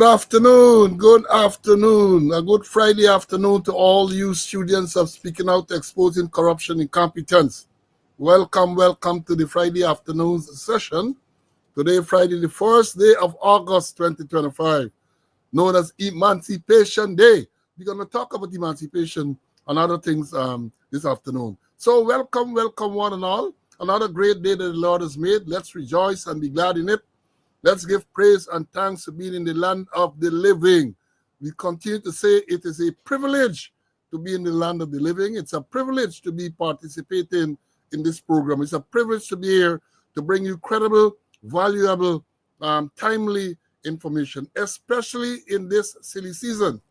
afternoon. Good afternoon. A good Friday afternoon to all you students of Speaking Out Exposing Corruption Incompetence. Welcome to the Friday afternoon session. Today, Friday, the first day of August 2025, known as Emancipation Day. We're going to talk about emancipation and other things this afternoon. So welcome one and all. Another great day that the Lord has made. Let's rejoice and be glad in it. Let's give praise and thanks for being in the land of the living. We continue to say it is a privilege to be in the land of the living. It's a privilege to be participating in this program. It's a privilege to be here to bring you credible, valuable, timely information, especially in this silly season.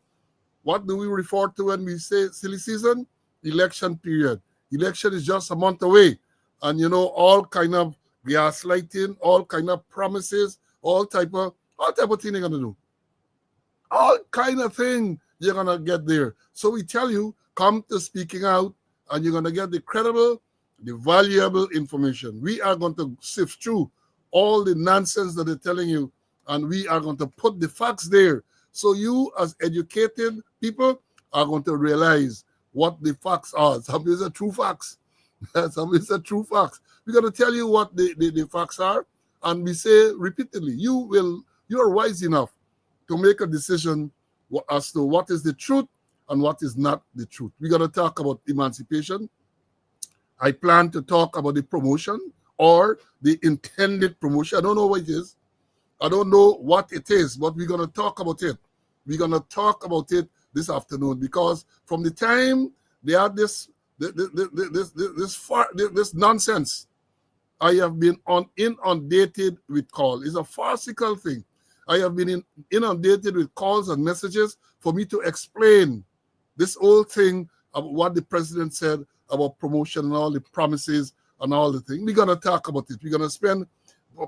What do we refer to when we say silly season? Election period. Election is just a month away. And you know, all kind of gaslighting, all kind of promises, all type of thing you're gonna do. All kind of thing you're gonna get there. So we tell you, come to Speaking Out, and you're gonna get the credible, the valuable information. We are going to sift through all the nonsense that they're telling you, and we are going to put the facts there. So you, as educated people, are going to realize what the facts are. Some is the true facts. Some is the true facts. We're going to tell you what the facts are, and we say repeatedly, you are wise enough to make a decision as to what is the truth and what is not the truth. We're going to talk about emancipation. I plan to talk about the promotion or the intended promotion. I don't know what it is. I don't know what it is, but we're going to talk about it. We're going to talk about it this afternoon, because from the time they had this nonsense, I have been inundated with calls. It's a farcical thing. I have been inundated with calls and messages for me to explain this whole thing about what the president said about promotion and all the promises and all the things. We're going to talk about it. We're going to spend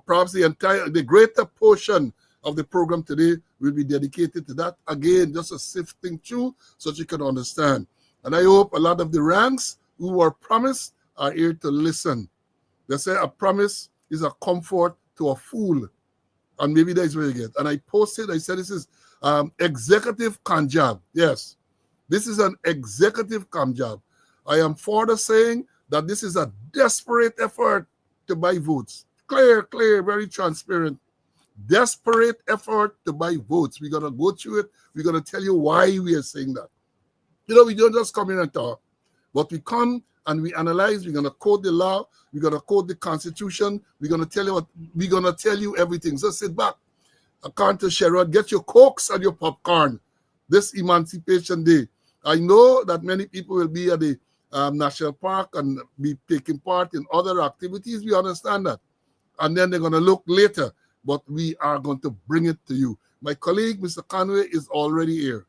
perhaps the greater portion of the program today will be dedicated to that. Again, just a sifting through so that you can understand. And I hope a lot of the ranks who were promised are here to listen. They say a promise is a comfort to a fool. And maybe that's where you get. And I posted, I said this is executive con job. Yes, this is an executive con job. I am further saying that this is a desperate effort to buy votes. Clear, very transparent. Desperate effort to buy votes. We're going to go through it. We're going to tell you why we are saying that. You know, we don't just come in and talk, but we come and we analyze. We're going to quote the law. We're going to quote the Constitution. We're going to tell you we're going to tell you everything. So sit back, according to Sherrod, get your Cokes and your popcorn this Emancipation Day. I know that many people will be at the National Park and be taking part in other activities. We understand that. And then they're going to look later, but we are going to bring it to you. My colleague, Mr. Conway, is already here.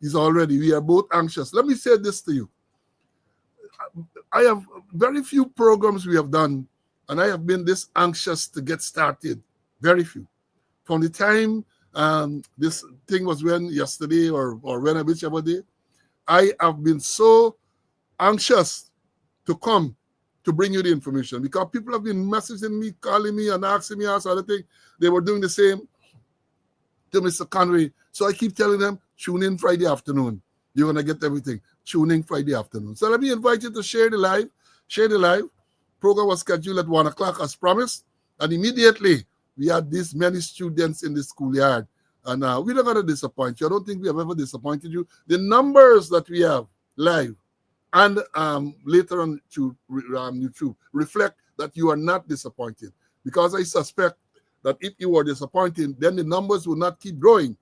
We are both anxious. Let me say this to you. I have very few programs we have done, and I have been this anxious to get started. Very few. From the time this thing was yesterday or whichever day, I have been so anxious to come to bring you the information, because people have been messaging me, calling me, and asking me all other things. They were doing the same to Mr. Conway. So I keep telling them, tune in Friday afternoon. You're going to get everything. Tune in Friday afternoon. So let me invite you to share the live. Share the live. Program was scheduled at 1 o'clock as promised. And immediately, we had this many students in the schoolyard. And we're not going to disappoint you. I don't think we have ever disappointed you. The numbers that we have live and later on to YouTube reflect that you are not disappointed. Because I suspect that if you were disappointed, then the numbers would not keep growing.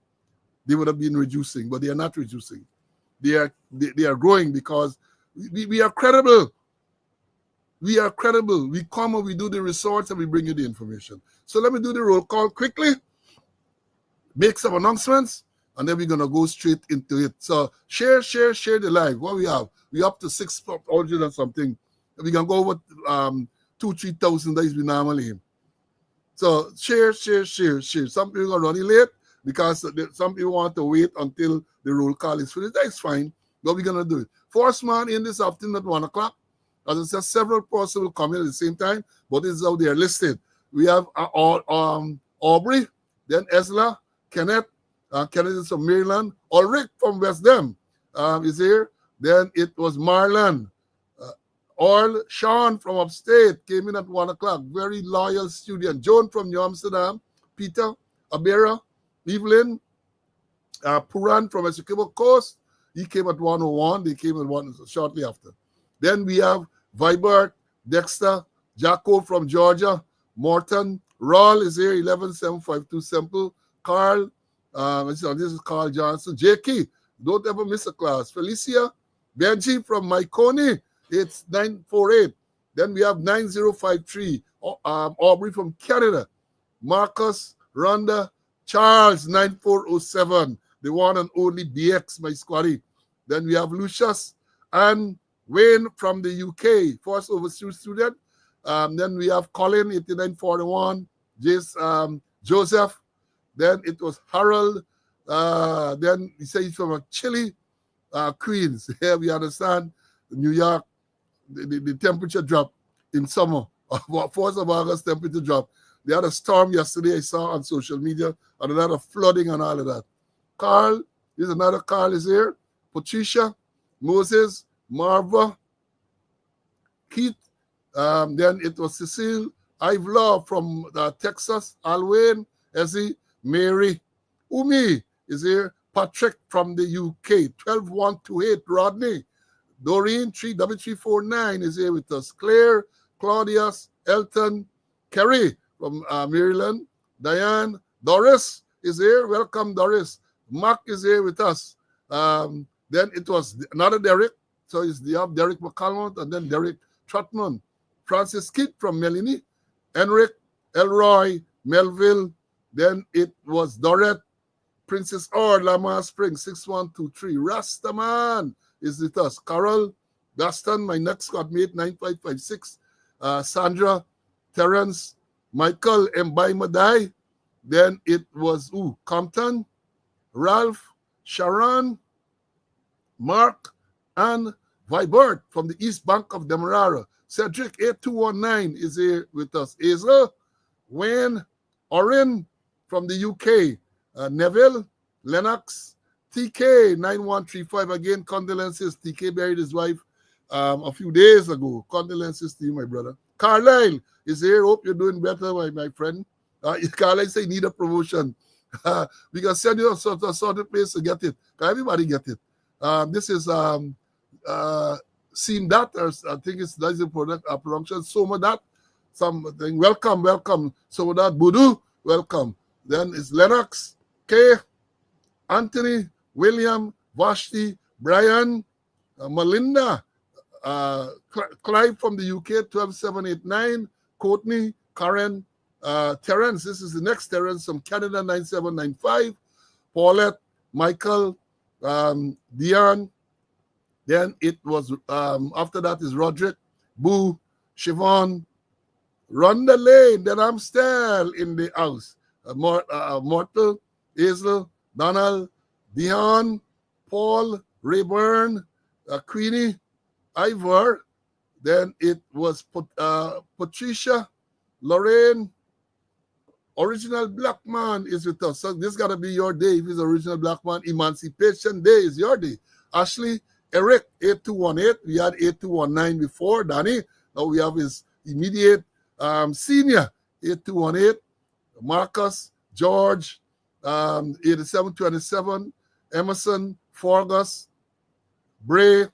They would have been reducing, but they are not reducing. They are growing because we are credible. We are credible. We come and we do the research and we bring you the information. So let me do the roll call quickly, make some announcements, and then we're going to go straight into it. So share the live. What we have? We're up to 600 and something. We can go over 2,000-3,000 days we normally have. So share. Some people are running late because some people want to wait until the roll call is finished. That's fine, but we're going to do it. First man in this afternoon at 1 o'clock. As I said, several persons will come in at the same time, but this is how they are listed. We have Aubrey, then Esla, Kenneth, Kennedy from Maryland. Ulrich from West Dem is here. Then it was Marlon. Earl Sean from upstate came in at 1 o'clock. Very loyal student. Joan from New Amsterdam. Peter Abera. Evelyn Puran from Essequibo Coast. He came at 1:01. They came at 1 shortly after. Then we have Vibert, Dexter, Jacko from Georgia, Morton, Rawl is here, 11752 Simple, Carl, this is Carl Johnson, Jakey, don't ever miss a class, Felicia, Benji from Myconi, it's 948. Then we have 9053, Aubrey from Canada, Marcus, Rhonda, Charles, 9407, the one and only BX, my squaddy. Then we have Lucius and Wayne from the UK, first overseas student. Then we have Colin, 8941, Joseph. Then it was Harold. Then he said he's from Chile, Queens. Here we understand New York, the temperature drop in summer. 4th of August, temperature drop. They had a storm yesterday, I saw on social media, and a lot of flooding and all of that. Carl, there's another Carl is here. Patricia, Moses, Marva, Keith, then it was Cecile, Ivelaw from Texas, Alwyn, Ezzy, Mary, Umi is here, Patrick from the UK, 12128, Rodney, Doreen, 33349 is here with us, Claire, Claudius, Elton, Kerry from Maryland, Diane, Doris is here, welcome Doris, Mark is here with us, then it was another Derek, so it's Derek McCallum and then Derek Trotman, Francis Kidd from Melanie, Enric, Elroy, Melville, then it was Dorette, Princess Or, Lamar Springs, 6123, Rastaman is with us, Carol, Gaston, my next squad mate, 9556, Sandra, Terence, Michael, Mbai Madai, then it was Compton, Ralph, Sharon, Mark, and Vibert from the East Bank of Demerara. Cedric 8219 is here with us. Aza, Wayne, Orin from the UK. Neville, Lennox, TK 9135. Again, condolences. TK buried his wife a few days ago. Condolences to you, my brother. Carlisle is here. Hope you're doing better, my friend. Carlisle say need a promotion. We can send you a sort of place to get it. Everybody get it. This is Seem That, or I think that's the production. Soma That, something. Welcome. Soma That, Budu, welcome. Then it's Lennox, K, Anthony, William, Vashti, Brian, Melinda, Clive from the UK, 12789, Courtney, Karen, Terence, this is the next Terence from Canada, 9795, Paulette, Michael, Dion, then it was, after that is Roderick, Boo, Siobhan, Rhonda Lane, then I'm still in the house, Mortal, Hazel, Donald, Dion, Paul, Rayburn, Queenie, Ivor, then it was Patricia, Lorraine, Original Black Man is with us. So this got to be your day. If it's Original Black Man, Emancipation Day is your day. Ashley, Eric, 8218. We had 8219 before. Danny, now we have his immediate senior, 8218. Marcus, George, 8727. Emerson, Forgus, Bray,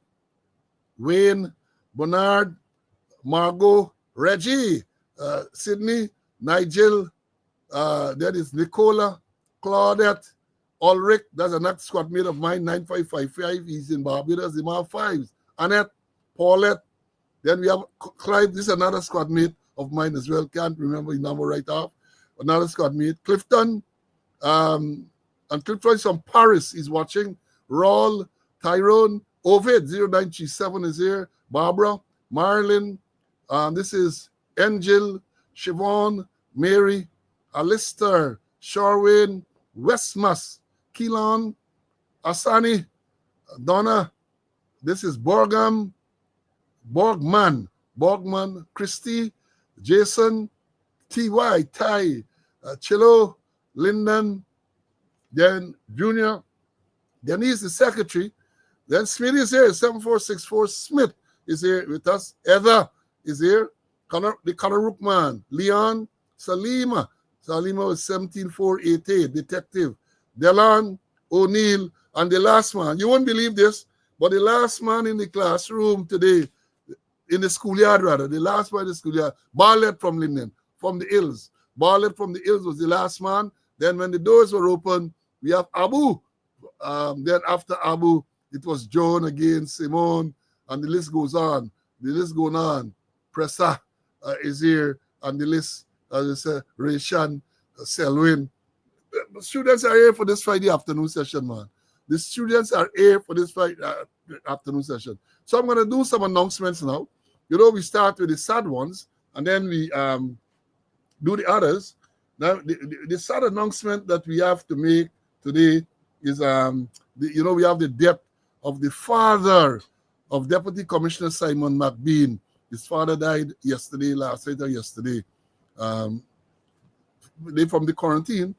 Wayne, Bernard, Margot, Reggie, Sydney, Nigel, that is Nicola, Claudette, Ulrich, that's a next squad mate of mine, 9555. He's in Barbados, the Mar 5s. Annette, Paulette, then we have Clive, this is another squad mate of mine as well. Can't remember his number right off. Another squad mate. Clifton, and Clifton is from Paris. He's watching. Rawl, Tyrone, Ovid, 0937 is here. Barbara, Marilyn, this is Angel, Siobhan, Mary, Alistair, Sharwin, Westmas, Keelan, Asani, Donna, this is Borgman, Christy, Jason, T.Y., Ty, Chilo, Lyndon, Then Junior, then he's the secretary. Then Smith is here, 7464 Smith is here with us. Heather is here. The Connor man. Leon Salima. Salima was 17488, detective. Delon O'Neill, and the last man. You won't believe this, but the last man in the classroom today, in the schoolyard rather, the last man in the schoolyard, Barlett from Linden, from the Hills. Barlett from the Hills was the last man. Then when the doors were open, we have Abu. Then after Abu, it was John again, Simone, and the list goes on. The list goes on. Pressa is here, and the list, as I said, Rayshan, Selwyn. The students are here for this Friday afternoon session, man. The students are here for this Friday afternoon session. So I'm going to do some announcements now. You know, we start with the sad ones, and then we do the others. Now, the sad announcement that we have to make today is, we have the death of the father of Deputy Commissioner Simon McBean. His father died yesterday, last night or yesterday. They from the quarantine.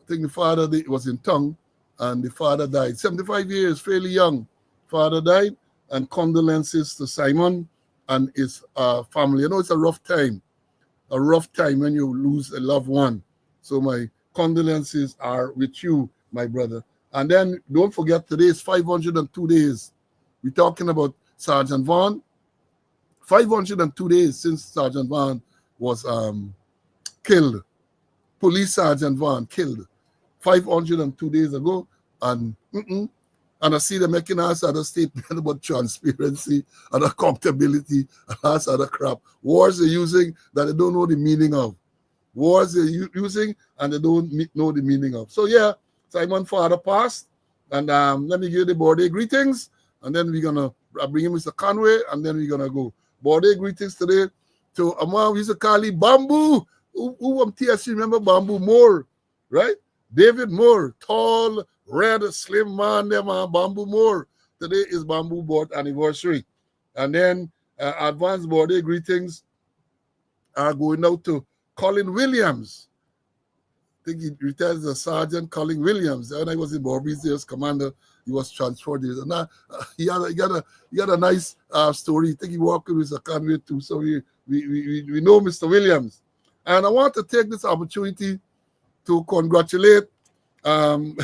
I think the father was in Tongue, and the father died. 75 years, fairly young. Father died, and condolences to Simon and his family. You know, it's a rough time when you lose a loved one. So my condolences are with you, my brother. And then don't forget, today is 502 days. We're talking about Sergeant Vaughn. 502 days since Sergeant Vaughn was killed. Police Sergeant Vaughn killed 502 days ago. And I see them making us other statement about transparency and accountability and us other crap. Words they're using that they don't know the meaning of. Words they're using and they don't know the meaning of. So yeah, Simon father passed. And let me give you the birthday greetings. And then we're going to bring in Mr. Conway. And then we're going to go. Birthday greetings today to Amar. We used to call him Bamboo. Who from TSC remember Bamboo Moore, right? David Moore, tall, red, slim man, Bamboo Moore. Today is Bamboo birth anniversary. And then advanced birthday greetings are going out to Colin Williams. I think he retired as a Sergeant Colin Williams. When I was in Barbados as commander, he was transferred. And he got a nice story. I think he worked with Mr. Conway too. So we know Mr. Williams. And I want to take this opportunity to congratulate the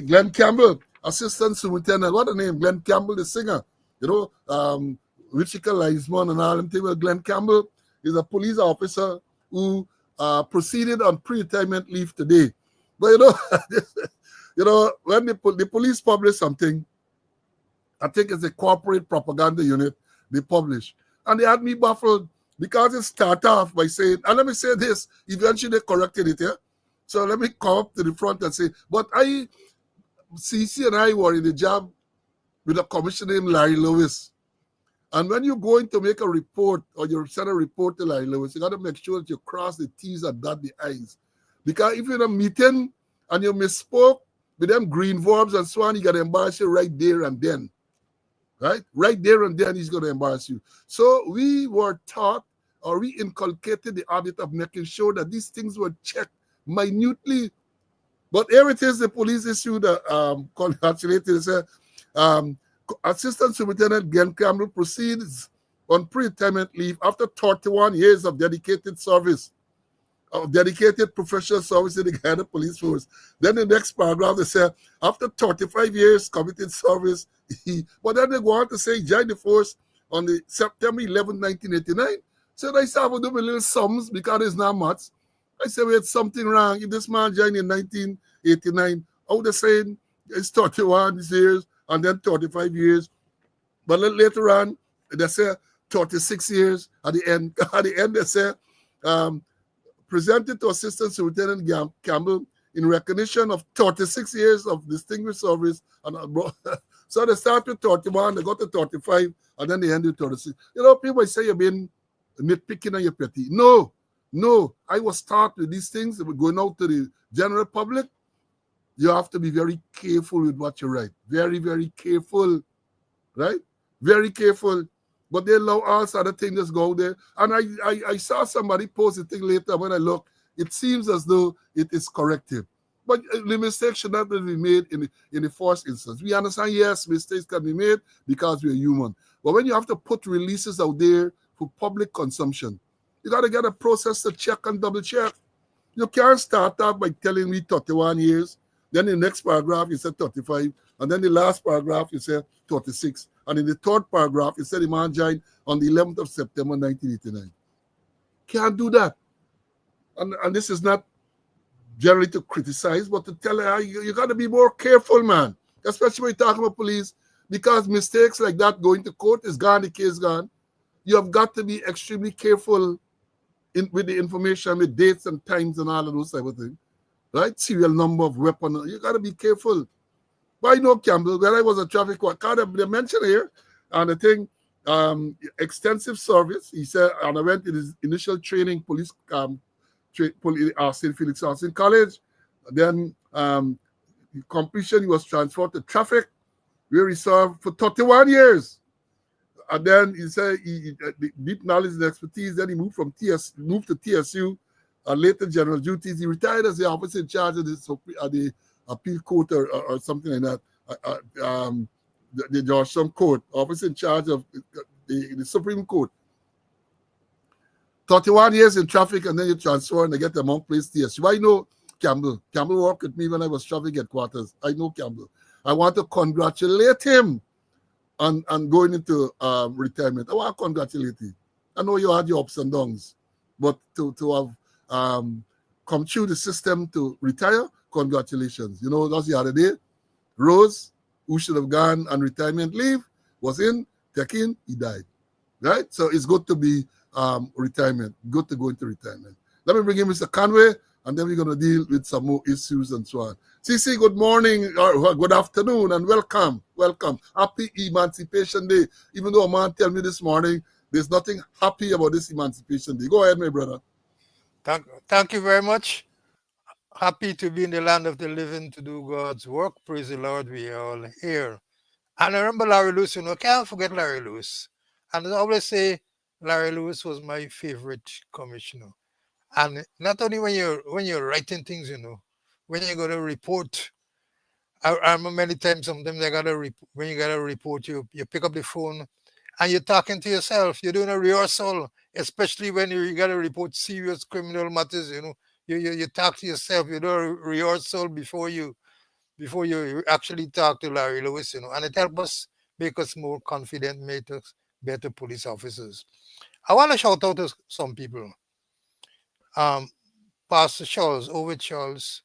Glenn Campbell, Assistant Superintendent. What a name, Glenn Campbell, the singer. You know, Wichita Linesman and all them things. Glenn Campbell is a police officer who proceeded on pre-retirement leave today. But when the police publish something, I think it's a corporate propaganda unit they publish. And they had me baffled because it started off by saying, and let me say this, eventually they corrected it, yeah? So let me come up to the front and say, but CC and I were in the job with a commissioner named Larry Lewis. And when you're going to make a report or you send a report to Larry Lewis, you got to make sure that you cross the T's and dot the I's. Because if you're in a meeting and you misspoke with them green verbs and so on, he got to embarrass you right there and then. Right? Right there and then he's going to embarrass you. So we were taught, or we inculcated the habit of making sure that these things were checked minutely. But here it is, the police issued a congratulated, said, Assistant Superintendent Glenn Campbell proceeds on pre-retirement leave after 31 years of dedicated service, of dedicated professional service in the Ghana Police Force. Then the next paragraph, they say, after 35 years committed service, but then they go on to say, joined the force on the September 11, 1989. So I started to do my little sums because it's not much. I said, we had something wrong. If this man joined in 1989, I would have said it's 31 years and then 35 years. But later on, they say 36 years at the end. At the end, they say, presented to Assistant Superintendent Campbell in recognition of 36 years of distinguished service. And so they start with 31, they got to 35, and then they end with 36. You know, people say you've been nitpicking on your petty. No, I was taught with these things. We're going out to the general public. You have to be very careful with what you write. Very, very careful, right? Very careful. But they allow all sort of things to go there. And I saw somebody post a thing later when I look. it seems as though it is corrective. But the mistake should not be made in the first instance. We understand, yes, mistakes can be made because we're human. But when you have to put releases out there for public consumption, you got to get a process to check and double check. You can't start off by telling me 31 years, then the next paragraph you said 35, and then the last paragraph you said 36. And in the third paragraph, you said the man joined on the 11th of September 1989. Can't do that. And this is not generally to criticize, but to tell her you got to be more careful, man, especially when you're talking about police, because mistakes like that going to court is gone, the case gone. You have got to be extremely careful with the information, with dates and times and all of those type of things, right? Serial number of weapon. You got to be careful. But I know Campbell, when I was a traffic court, they mentioned here, and the thing, extensive service. He said, and I went in his initial training, police, St. Felix Austin College. Then completion, he was transferred to traffic, where he served for 31 years. And then he said deep knowledge and expertise. Then he moved to TSU, later general duties. He retired as the officer in charge of the appeal court or something like that. The Georgetown court, officer in charge of the Supreme Court. 31 years in traffic, and then you transfer and they get the Mount Place TSU. I know Campbell. Campbell worked with me when I was traffic headquarters. I know Campbell. I want to congratulate him on going into retirement. I want to congratulate you. I know you had your ups and downs, but to have come through the system to retire, congratulations. You know, that's the other day. Rose, who should have gone on retirement leave, was in, taken, he died. Right? So it's good to be retirement. Good to go into retirement. Let me bring in Mr. Conway, and then we're going to deal with some more issues and so on. CC, good morning, or good afternoon, and welcome. Welcome. Happy Emancipation Day. Even though a man tell me this morning, there's nothing happy about this Emancipation Day. Go ahead, my brother. Thank you very much. Happy to be in the land of the living to do God's work. Praise the Lord, we are all here. And I remember Larry Lewis, can't forget Larry Lewis. And I always say Larry Lewis was my favorite commissioner. And not only when you're writing things, when you're going to report. I remember many times, sometimes when you gotta report, you pick up the phone and you're talking to yourself. You're doing a rehearsal, especially when you gotta report serious criminal matters. You talk to yourself. You do a rehearsal before you actually talk to Larry Lewis. And it helps us make us more confident, make us better police officers. I want to shout out to some people. Um, Pastor Charles, Ovid Charles,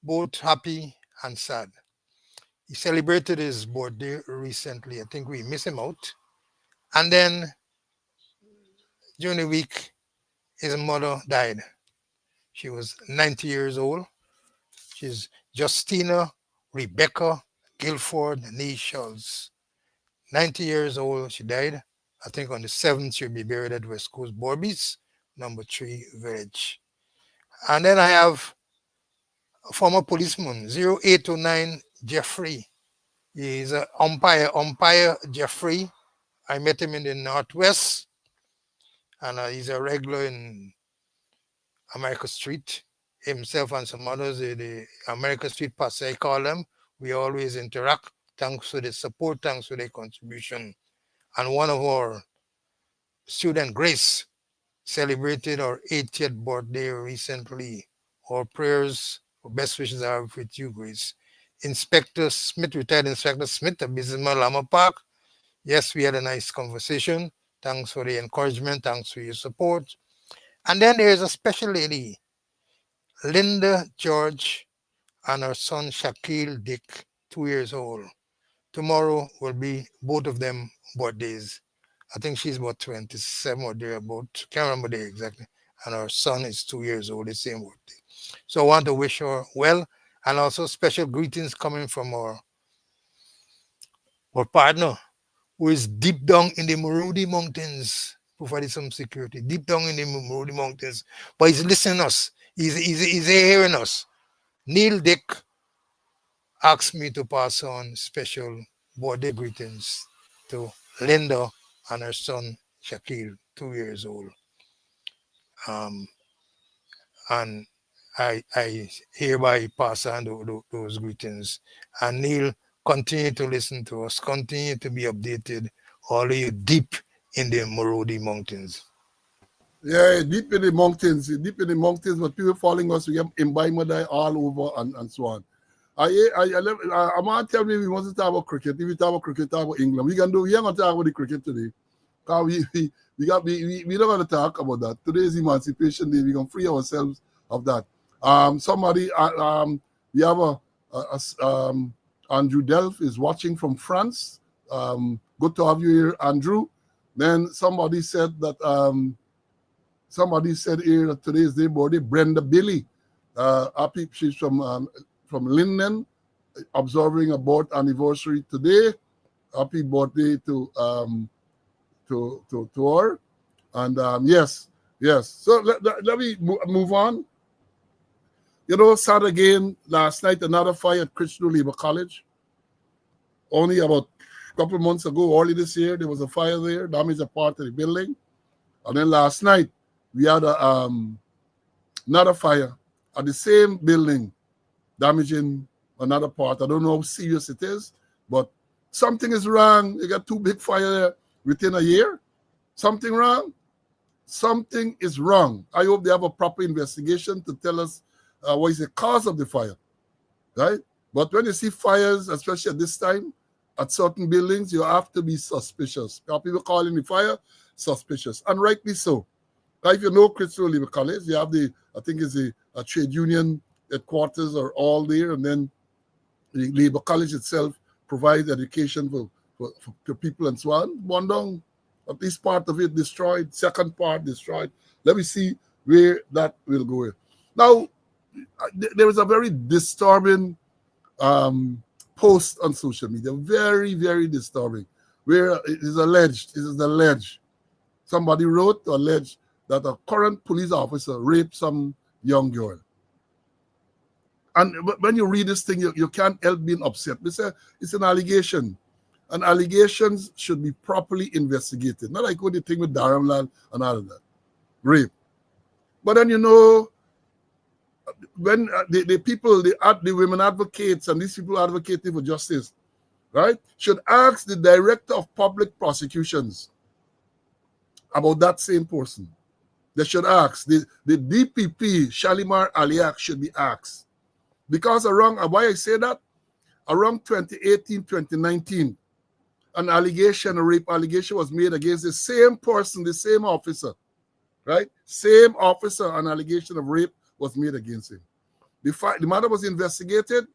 both happy and sad. He celebrated his birthday recently. I think we miss him out. And then during the week, his mother died. She was 90 years old. She's Justina Rebecca Guilford Nichols. 90 years old, she died. I think on the 7th, she'll be buried at West Coast Borbies, number 3 village. And then I have a former policeman, 0809 Jeffrey. He's an umpire Jeffrey. I met him in the Northwest, and he's a regular in America Street. Himself and some others, the America Street Passe, I call them. We always interact. Thanks for the support, thanks for the contribution. And one of our student, Grace, celebrated our 80th birthday recently. Our prayers, our best wishes are with you, Grace. Inspector Smith, retired Inspector Smith of Bismarck Lama Park. Yes, we had a nice conversation. Thanks for the encouragement. Thanks for your support. And then there's a special lady, Linda George, and her son Shaquille Dick, 2 years old. Tomorrow will be both of them birthdays. I think she's about 27 or thereabout. Can't remember the exactly. And her son is 2 years old, the same birthday. So I want to wish her well, and also special greetings coming from our partner, who is deep down in the Marudi Mountains, providing some security, deep down in the Marudi Mountains. But he's listening us. He's hearing us. Neil Dick asked me to pass on special birthday greetings to Linda and her son, Shaquille, 2 years old. Um, And I hereby pass on those greetings. And Neil, continue to listen to us, continue to be updated, all you deep in the Morodi Mountains. Yeah, deep in the mountains, but people following us, we have Mbaimadai all over and so on. I'm not telling me we want to talk about cricket. If we talk about cricket, talk about England. We ain't gonna talk about the cricket today. Cause we don't want to talk about that. Today is Emancipation Day. We can free ourselves of that. We have Andrew Delph is watching from France. Good to have you here, Andrew. Then somebody said here that today is their birthday. Brenda Billy, happy. She's from Linden, observing a birth anniversary today. Happy birthday to her. And yes. So let me move on. Sad again last night, another fire at Christian Labor College. Only about a couple of months ago, early this year, there was a fire there, damaged a part of the building. And then last night, we had another fire at the same building, damaging another part. I don't know how serious it is, but something is wrong. You got two big fires there within a year. Something wrong? Something is wrong. I hope they have a proper investigation to tell us what is the cause of the fire, right? But when you see fires, especially at this time, at certain buildings, you have to be suspicious. People calling the fire suspicious, and rightly so. If you know Christian Labor College, you have I think it's a trade union headquarters are all there, and then the Labor College itself provides education for people and so on. One down, at least part of it destroyed, second part destroyed. Let me see where that will go. Now, there was a very disturbing post on social media, very, very disturbing, where it is alleged, somebody wrote to allege that a current police officer raped some young girl. And when you read this thing, you can't help being upset. It's an allegation. And allegations should be properly investigated. Not like what you think with Dharamlal and all of that. Rape. But then, when the women advocates and these people advocating for justice, right, should ask the director of public prosecutions about that same person. They should ask. The DPP, Shalimar Aliak, should be asked. Because why I say that? Around 2018, 2019, an allegation, a rape allegation was made against the same person, the same officer, right? Same officer, an allegation of rape was made against him. The matter was investigated.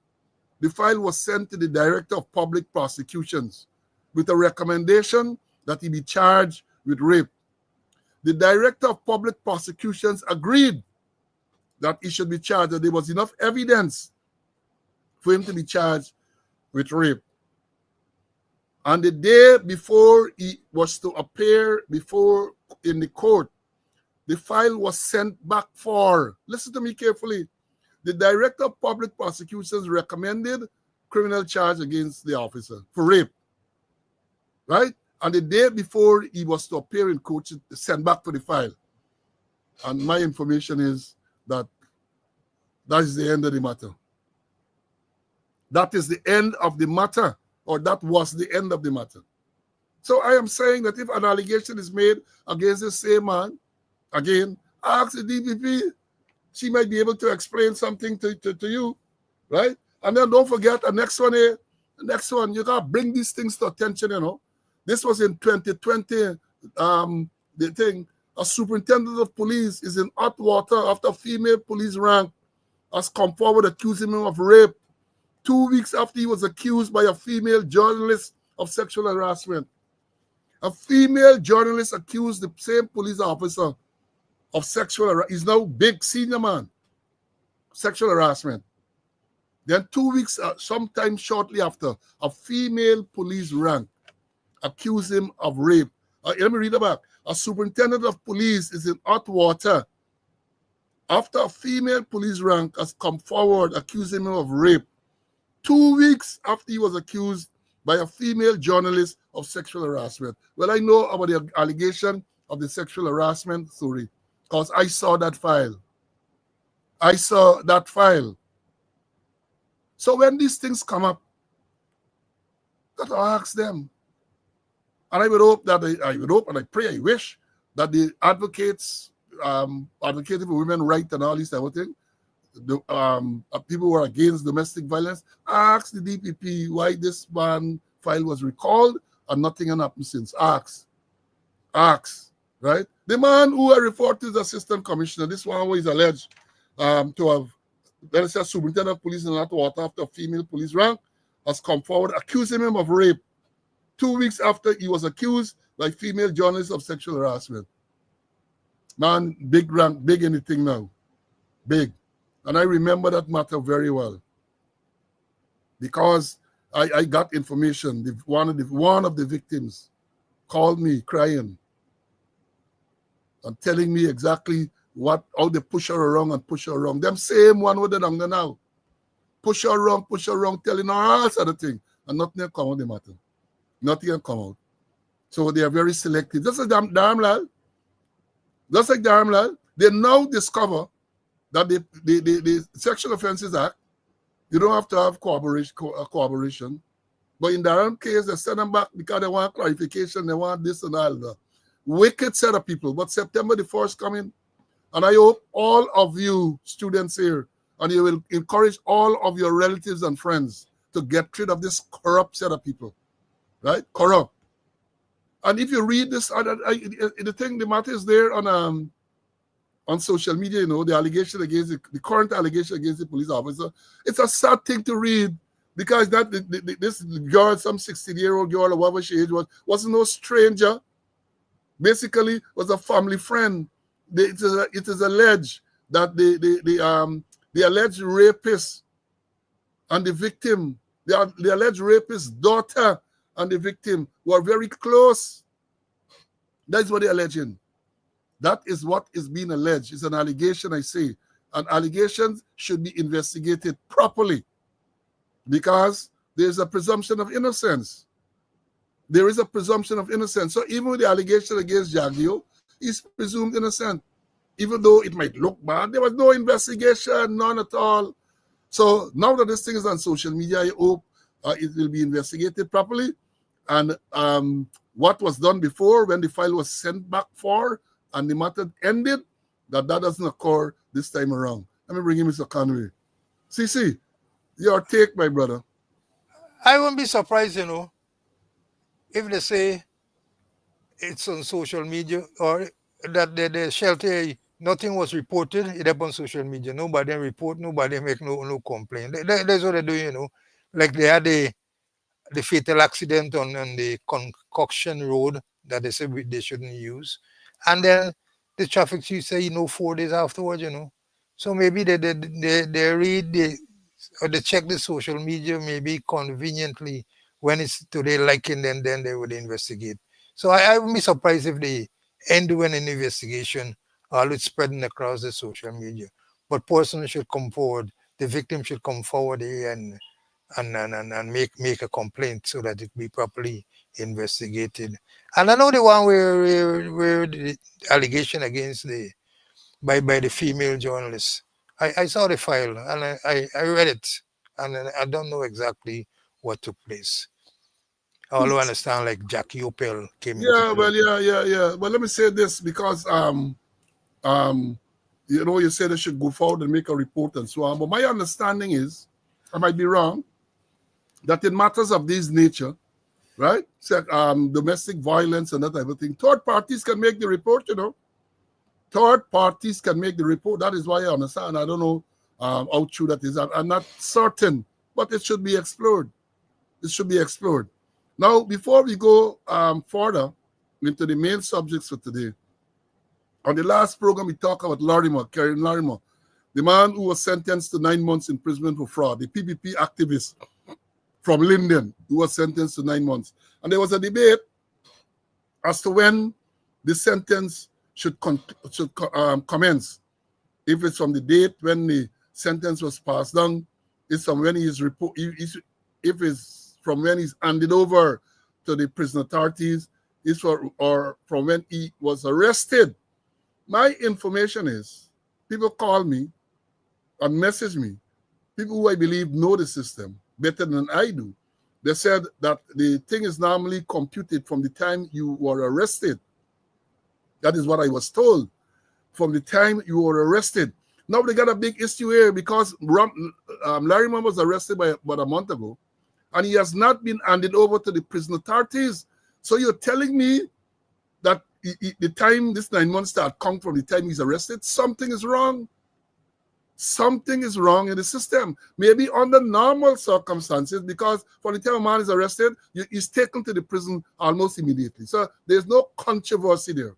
The file was sent to the Director of Public Prosecutions with a recommendation that he be charged with rape. The Director of Public Prosecutions agreed that he should be charged, that there was enough evidence for him to be charged with rape. And the day before he was to appear in the court, the file was sent back for, listen to me carefully, the Director of Public Prosecutions recommended criminal charge against the officer for rape, right? And the day before he was to appear in court, sent back for the file. And my information is that is the end of the matter. That is the end of the matter, or that was the end of the matter. So I am saying that if an allegation is made against the same man, again, ask the DPP. She might be able to explain something to you, right? And then don't forget the next one here. The next one, you gotta bring these things to attention, This was in 2020. A superintendent of police is in hot water after a female police rank has come forward accusing him of rape 2 weeks after he was accused by a female journalist of sexual harassment. A female journalist accused the same police officer of sexual harassment. He's now big senior man. Sexual harassment. Then 2 weeks, sometime shortly after, a female police rank accused him of rape. Let me read it back. A superintendent of police is in hot water after a female police rank has come forward accusing him of rape 2 weeks after he was accused by a female journalist of sexual harassment. Well, I know about the allegation of the sexual harassment, sorry, because I saw that file. I saw that file. So when these things come up, that I ask them. And I would hope that I would hope and I pray, I wish that the advocates, advocating for women's rights and all these type of things, the people who are against domestic violence, ask the DPP why this man file was recalled and nothing has happened since. Ask, right? The man who I referred to as assistant commissioner, this one who is alleged to have, let us say, superintendent of police in Atlanta after a female police rank, has come forward accusing him of rape 2 weeks after he was accused by female journalists of sexual harassment. Man, big rank, big anything now. Big. And I remember that matter very well. Because I got information. One of the victims called me crying and telling me exactly how they push her around and push her around. Them same one with the younger now. Push her around, telling her all sort of thing. And nothing come out of the matter. Nothing can come out. So they are very selective. Just like Darmlal. Just like Darmlal. They now discover that the Sexual Offences Act, you don't have to have corroboration. But in their own case, they send them back because they want clarification, they want this and all that. Wicked set of people. But September the 1st coming, and I hope all of you students here, and you will encourage all of your relatives and friends to get rid of this corrupt set of people. Right? Corrupt. And if you read this, the matter is there on social media, you know, the allegation against the current allegation against the police officer. It's a sad thing to read because this girl, some 16-year-old girl or whatever she age wasn't no stranger. Basically, was a family friend. It is alleged that the alleged rapist and the victim, the alleged rapist's daughter and the victim were very close. That's what they're alleging. That is what is being alleged. It's an allegation, I say. And allegations should be investigated properly because there's a presumption of innocence. There is a presumption of innocence. So even with the allegation against Jagio, he's presumed innocent. Even though it might look bad, there was no investigation, none at all. So now that this thing is on social media, I hope it will be investigated properly. And what was done before when the file was sent back for and the matter ended, that doesn't occur this time around. Let me bring in Mr. Conway. CC, your take, my brother. I won't be surprised, you know, if they say it's on social media or that the shelter, nothing was reported, it up on social media. Nobody report, nobody make no complaint. That's what they do, you know. Like they had the fatal accident on the Concoction Road that they said they shouldn't use. And then the traffic chief say, 4 days afterwards, you know. So maybe they read or they check the social media maybe conveniently when it's to their liking, then they would investigate. So I would be surprised if they end doing an investigation all it's spreading across the social media. But person should come forward, the victim should come forward here and make a complaint so that it be properly investigated. And I know the one where the allegation against by the female journalist. I saw the file and I read it and I don't know exactly what took place. Although I understand like Jackie Opel came into Yeah, play. well, yeah. But let me say this because you said they should go forward and make a report and so on. But my understanding is, I might be wrong, that in matters of this nature, right? So, domestic violence and that type of thing, third parties can make the report, you know. Third parties can make the report. That is why I understand. I don't know how true that is. I'm not certain, but it should be explored. It should be explored. Now, before we go further into the main subjects for today, on the last program, we talked about Karen Larimer, the man who was sentenced to 9 months imprisonment for fraud, the PPP activist from Linden, who was sentenced to 9 months. And there was a debate as to when the sentence should commence. If it's from the date when the sentence was passed down, it's from when if it's from when he's handed over to the prison authorities, or from when he was arrested. My information is, people call me and messaged me, people who I believe know the system better than I do. They said that the thing is normally computed from the time you were arrested. That is what I was told. From the time you were arrested. Now they got a big issue here because Larry Mom was arrested about a month ago, and he has not been handed over to the prison authorities. So you're telling me that the time this 9 months start count from the time he's arrested? Something is wrong. Something is wrong in the system. Maybe under normal circumstances, because from the time a man is arrested, he's taken to the prison almost immediately. So there's no controversy there.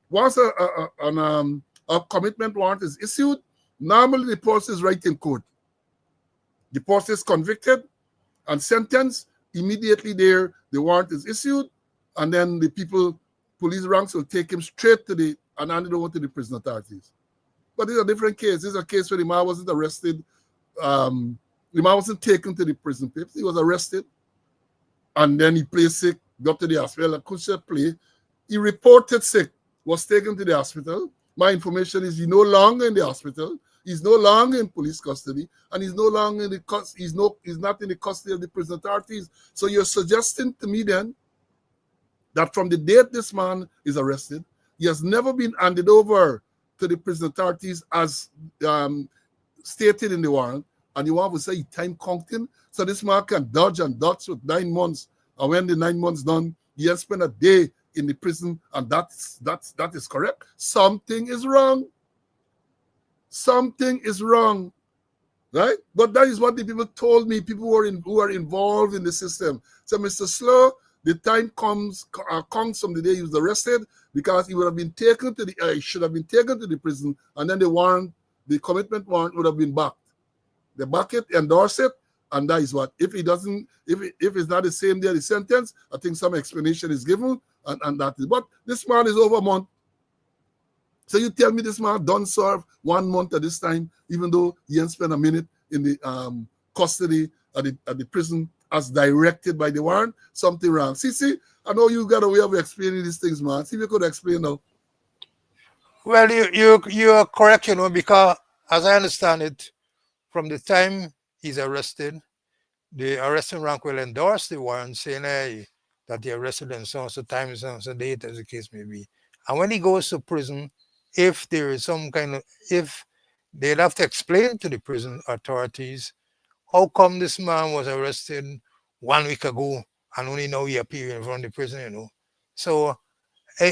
Once a commitment warrant is issued, normally the person is right in court. The person is convicted and sentenced. Immediately there, the warrant is issued, and then the police ranks will take him straight to and hand it over to the prison authorities. But this is a different case. This is a case where the man wasn't arrested. The man wasn't taken to the prison papers. He was arrested, and then he played sick, got to the hospital, and couldn't play. He reported sick, was taken to the hospital. My information is he's no longer in the hospital. He's no longer in police custody, and he's no longer in he's not in the custody of the prison authorities. So you're suggesting to me then that from the date this man is arrested, he has never been handed over to the prison authorities as stated in the warrant, and you want to say time counting, so this man can dodge and dodge with 9 months, and when the 9 months done, he has spent a day in the prison, and that is correct. Something is wrong. Something is wrong, right? But that is what the people told me. People who are involved in the system. So, Mr. Slow, the time comes from the day he was arrested, because he would have been taken to should have been taken to the prison, and then the commitment warrant would have been backed. They back it, endorse it, and that is what. If it's not the same day the sentence, I think some explanation is given, and that is. But this man is over a month. So you tell me this man don't serve 1 month at this time, even though he ain't spent a minute in the custody at the prison as directed by the warrant? Something wrong. See, I know you got a way of explaining these things, man. See if you could explain now. Well, you are correct, because as I understand it, from the time he's arrested, the arresting rank will endorse the warrant saying, hey, that he arrested in so time, so date, as the case may be. And when he goes to prison, if there is if they'll have to explain to the prison authorities how come this man was arrested 1 week ago and only now he appeared in front of the prison, So I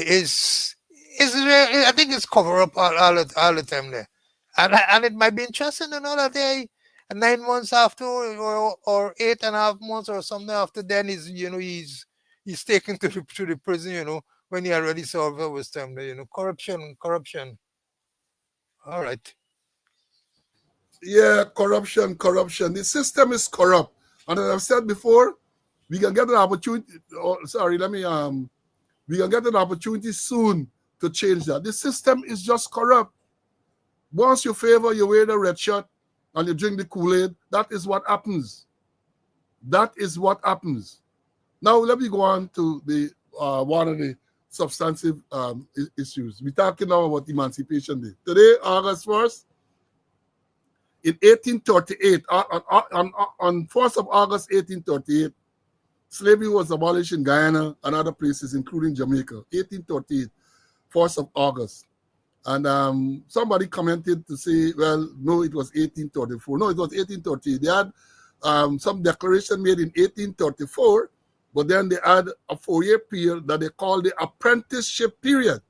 think it's cover up all the time there. And it might be interesting to know that 9 months after or 8.5 months or something after, then he's taken to the prison, when he already served his time there, corruption. All right. Yeah, corruption. The system is corrupt. And as I've said before, we can get an opportunity. We can get an opportunity soon to change that. The system is just corrupt. Once you favor, you wear the red shirt and you drink the Kool-Aid, that is what happens. That is what happens. Now, let me go on to the one of the substantive issues. We're talking now about Emancipation Day. Today, August 1st, in 1838, on 1st of August 1838, slavery was abolished in Guyana and other places, including Jamaica. 1838, 1st of August. And somebody commented to say, well, no, it was 1834. No, it was 1838. They had some declaration made in 1834, but then they had a 4-year period that they called the apprenticeship period.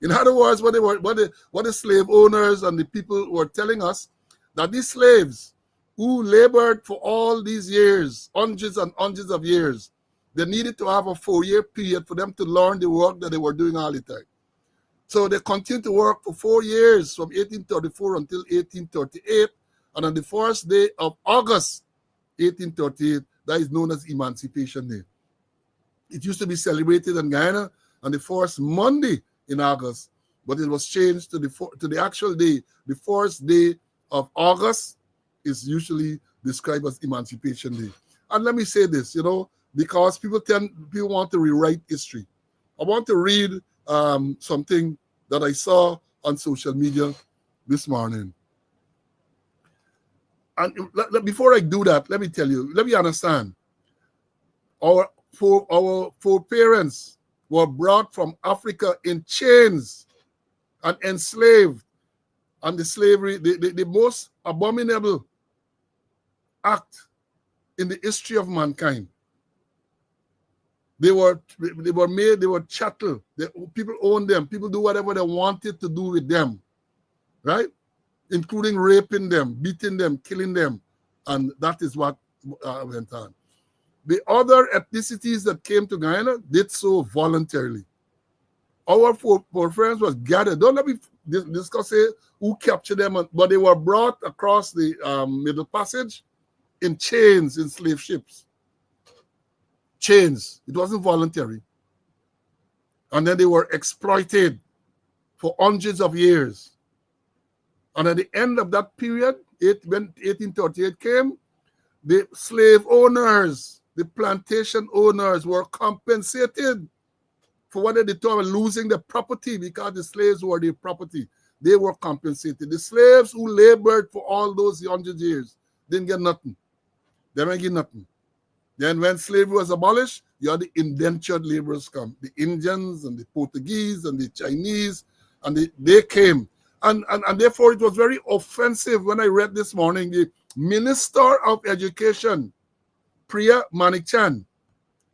In other words, what the slave owners and the people were telling us, that these slaves who labored for all these years, hundreds and hundreds of years, they needed to have a 4-year period for them to learn the work that they were doing all the time. So they continued to work for 4 years, from 1834 until 1838. And on the first day of August 1838, that is known as Emancipation Day. It used to be celebrated in Guyana on the first Monday in August, but it was changed to the actual day. The first day of August is usually described as Emancipation Day. And let me say this, because people want to rewrite history. I want to read something that I saw on social media this morning. And before I do that, let me tell you, let me understand. Our foreparents were brought from Africa in chains and enslaved. And the slavery, the most abominable act in the history of mankind. They were made, they were chattel. People owned them. People do whatever they wanted to do with them, right? Including raping them, beating them, killing them. And that is what went on. The other ethnicities that came to Guyana did so voluntarily. Our forefathers was gathered. Don't let me discuss who captured them, but they were brought across the Middle Passage in chains in slave ships. Chains. It wasn't voluntary. And then they were exploited for hundreds of years. And at the end of that period, when 1838 came, the slave owners, the plantation owners were compensated for what they determined, losing their property because the slaves were their property. They were compensated. The slaves who labored for all those 100 years didn't get nothing. They didn't get nothing. Then when slavery was abolished, you had the indentured laborers come. The Indians and the Portuguese and the Chinese, and they came. And therefore it was very offensive when I read this morning, the Minister of Education, Priya Manikchan,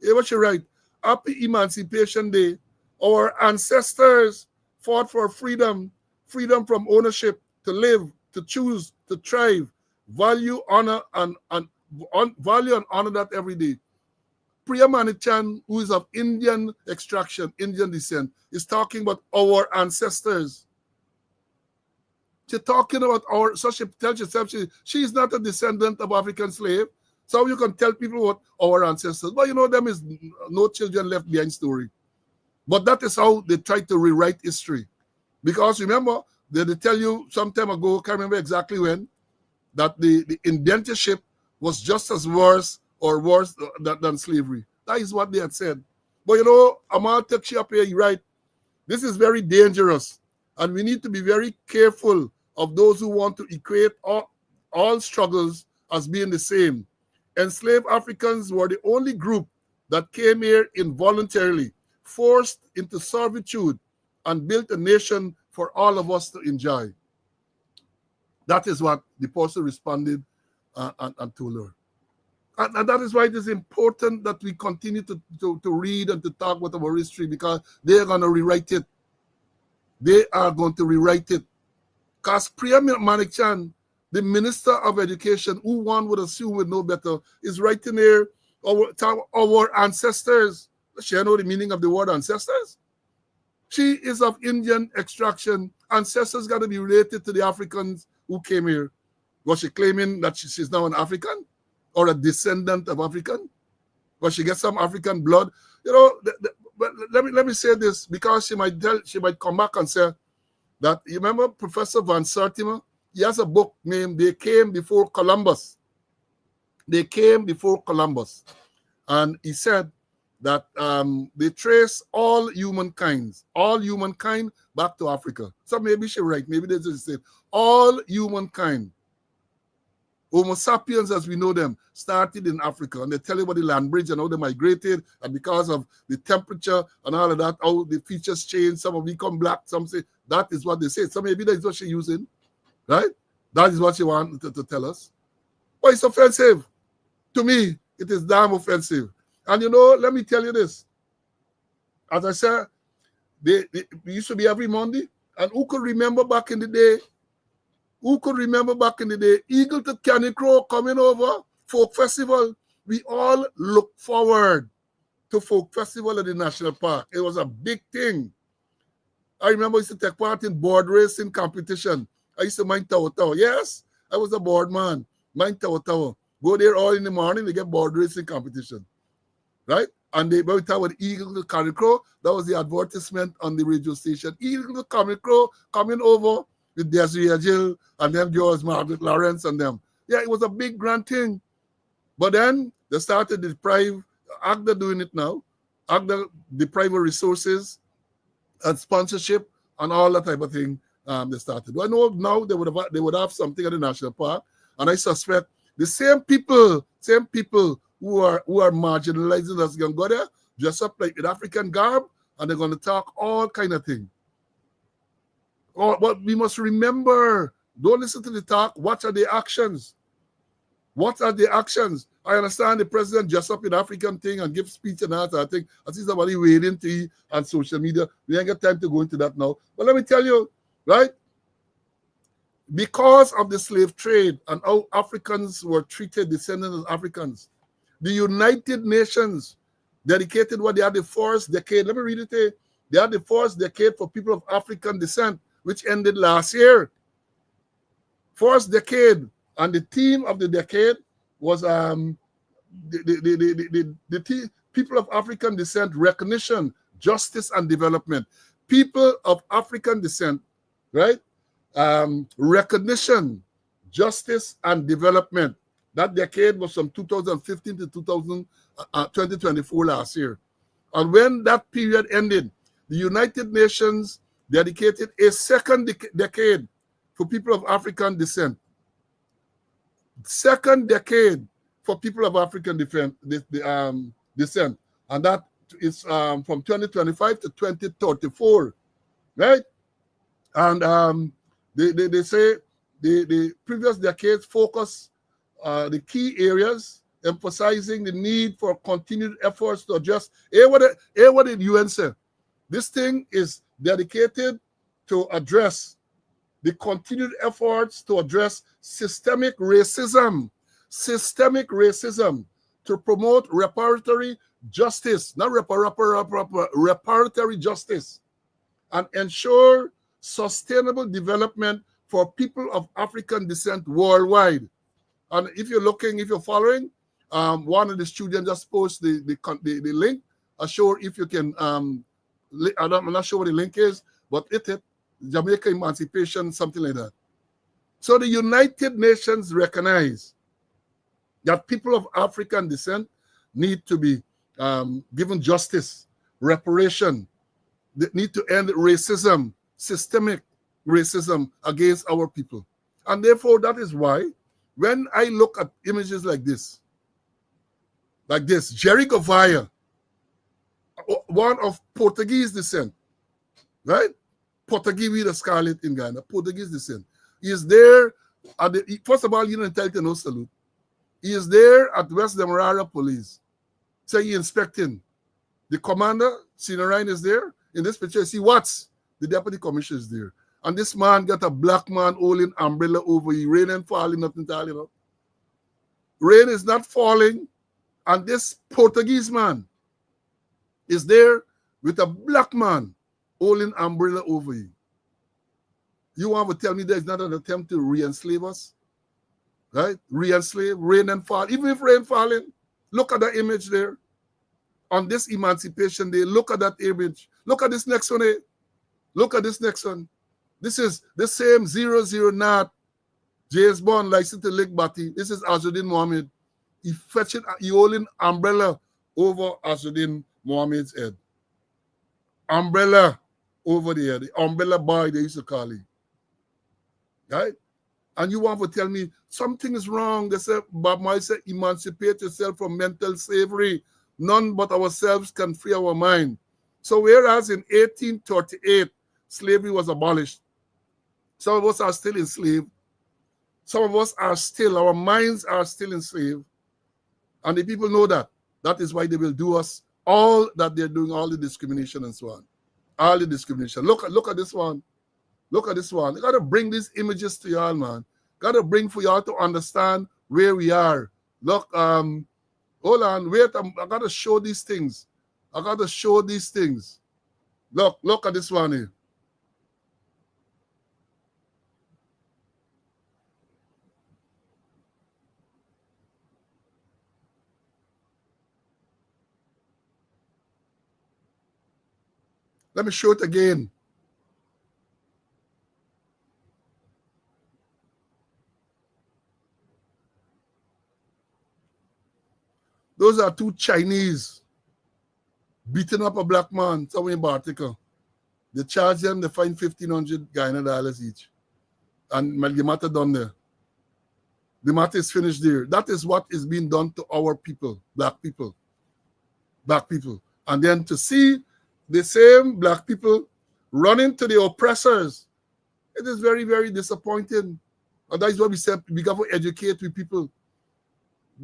what she write, happy Emancipation Day. Our ancestors fought for freedom, freedom from ownership, to live, to choose, to thrive, value, honor, and value and honor that every day. Priya Manikchan, who is of Indian extraction, Indian descent, is talking about our ancestors. She's talking about our, so she tells herself she is not a descendant of African slave. So you can tell people what our ancestors, but you know, them is no children left behind story. But that is how they try to rewrite history. Because remember, they tell you some time ago, can't remember exactly when, that the indentureship was just as worse or worse than slavery. That is what they had said. But you know, Amal takes you up here, you're right. This is very dangerous. And we need to be very careful of those who want to equate all struggles as being the same. Enslaved Africans were the only group that came here involuntarily, forced into servitude, and built a nation for all of us to enjoy. That is what the apostle responded and told her. And that is why it is important that we continue to read and to talk about our history, because they are going to rewrite it. They are going to rewrite it. Because Priya Manikchan, the Minister of Education, who one would assume would know better, is writing here our ancestors. She know the meaning of the word ancestors. She is of Indian extraction. Ancestors got to be related to the Africans who came here. Was she claiming that she's now an African or a descendant of African? Was she get some African blood? You know, but let me say this, because she might come back and say that, you remember Professor Van Sertima? He has a book named They Came Before Columbus. They came before Columbus. And he said that they trace all humankind back to Africa. So maybe she's right. Maybe they just said all humankind, Homo sapiens as we know them, started in Africa. And they tell you about the land bridge and how they migrated, and because of the temperature and all of that, how the features change. Some of them become black. Some say that is what they say. So maybe that is what she's using, right? That is what she wanted to tell us. But it's offensive. To me, it is damn offensive. And you know, let me tell you this. As I said, they used to be every Monday. And who could remember back in the day? Who could remember back in the day? Eagle to Canny Crow coming over, folk festival. We all look forward to folk festival at the national park. It was a big thing. I remember I used to take part in board racing competition. I used to mind Tower. Yes, I was a board man. Mind Tower. Go there all in the morning, they get board racing competition. Right? And they talk about Eagle to Canny Crow. That was the advertisement on the radio station. Eagle to Canny Crow coming over with Desiree Jill and them George Margaret Lawrence and them. Yeah, it was a big grand thing. But then they started to deprive, AGDA doing it now, AGDA deprive resources and sponsorship and all that type of thing they started. I know now they would have something at the national park, And I suspect the same people who are marginalizing us going to go there, dress up like in African garb, and they're going to talk all kind of thing. But we must remember, don't listen to the talk. What are the actions? What are the actions? I understand the president dress up in African thing and give speech and that. I think I see somebody waiting to you on social media. We ain't got time to go into that now. But let me tell you, right? Because of the slave trade and how Africans were treated, descendants of Africans, the United Nations dedicated what they had the first decade. Let me read it here. They had the first decade for people of African descent, which ended last year. First decade. And the theme of the decade was the people of African descent, recognition, justice, and development. People of African descent, right? Recognition, justice, and development. That decade was from 2015 to 2024 last year. And when that period ended, the United Nations dedicated a second decade for people of African descent. Second decade for people of African descent, and that is from 2025 to 2034, right? And they say the previous decades focus the key areas, emphasizing the need for continued efforts to address. What did UN say? This thing is dedicated to address the continued efforts to address systemic racism, to promote reparatory justice, not reparatory justice, and ensure sustainable development for people of African descent worldwide. And if you're following, one of the students just posted the link. I'm sure if you can, I'm not sure what the link is, but it Jamaica Emancipation, something like that. So the United Nations recognize that people of African descent need to be given justice, reparation. They need to end racism, systemic racism against our people. And therefore, that is why when I look at images like this, Jerry Govaya, one of Portuguese descent, right? Portuguese with a scarlet in Ghana, Portuguese descent. He is there at the, first of all, you don't entitled to no salute. He is there at West Demerara Police. So he inspecting. The commander, Senior Ryan, is there. In this picture, you see Watts, the deputy commissioner, is there. And this man got a black man holding umbrella over you. Rain and falling, nothing to you know. Rain is not falling. And this Portuguese man is there with a black man holding umbrella over you. You want to tell me there's not an attempt to re-enslave us? Right? Re-enslave, rain and fall. Even if rain falling, look at that image there. On this Emancipation Day, look at that image. Look at this next one. Look at this next one. This is the same 00 knot James Bond license to Lick Batty. This is Azzuddin Mohammed. He holding umbrella over Azzuddin Mohammed's head. Umbrella over there, the umbrella boy they used to call him. Right? And you want to tell me something is wrong. They say, Bob Marley said, emancipate yourself from mental slavery. None but ourselves can free our mind. So whereas in 1838, slavery was abolished, some of us are still enslaved. Some of us are still, our minds are still enslaved. And the people know that. That is why they will do us all that they're doing, all the discrimination and so on. All the discrimination. Look at this one. Look at this one. You got to bring these images to y'all, man. Got to bring for y'all to understand where we are. Look, hold on, wait. I got to show these things. I got to show these things. Look at this one here. Let me show it again. Those are two Chinese beating up a black man somewhere in Bartica. They charge them, they fine $1,500 Guyana dollars each. And the matter done there. The matter is finished there. That is what is being done to our people, black people. Black people. And then to see the same black people running to the oppressors, it is very, very disappointing. And that is why we said we got to educate with people.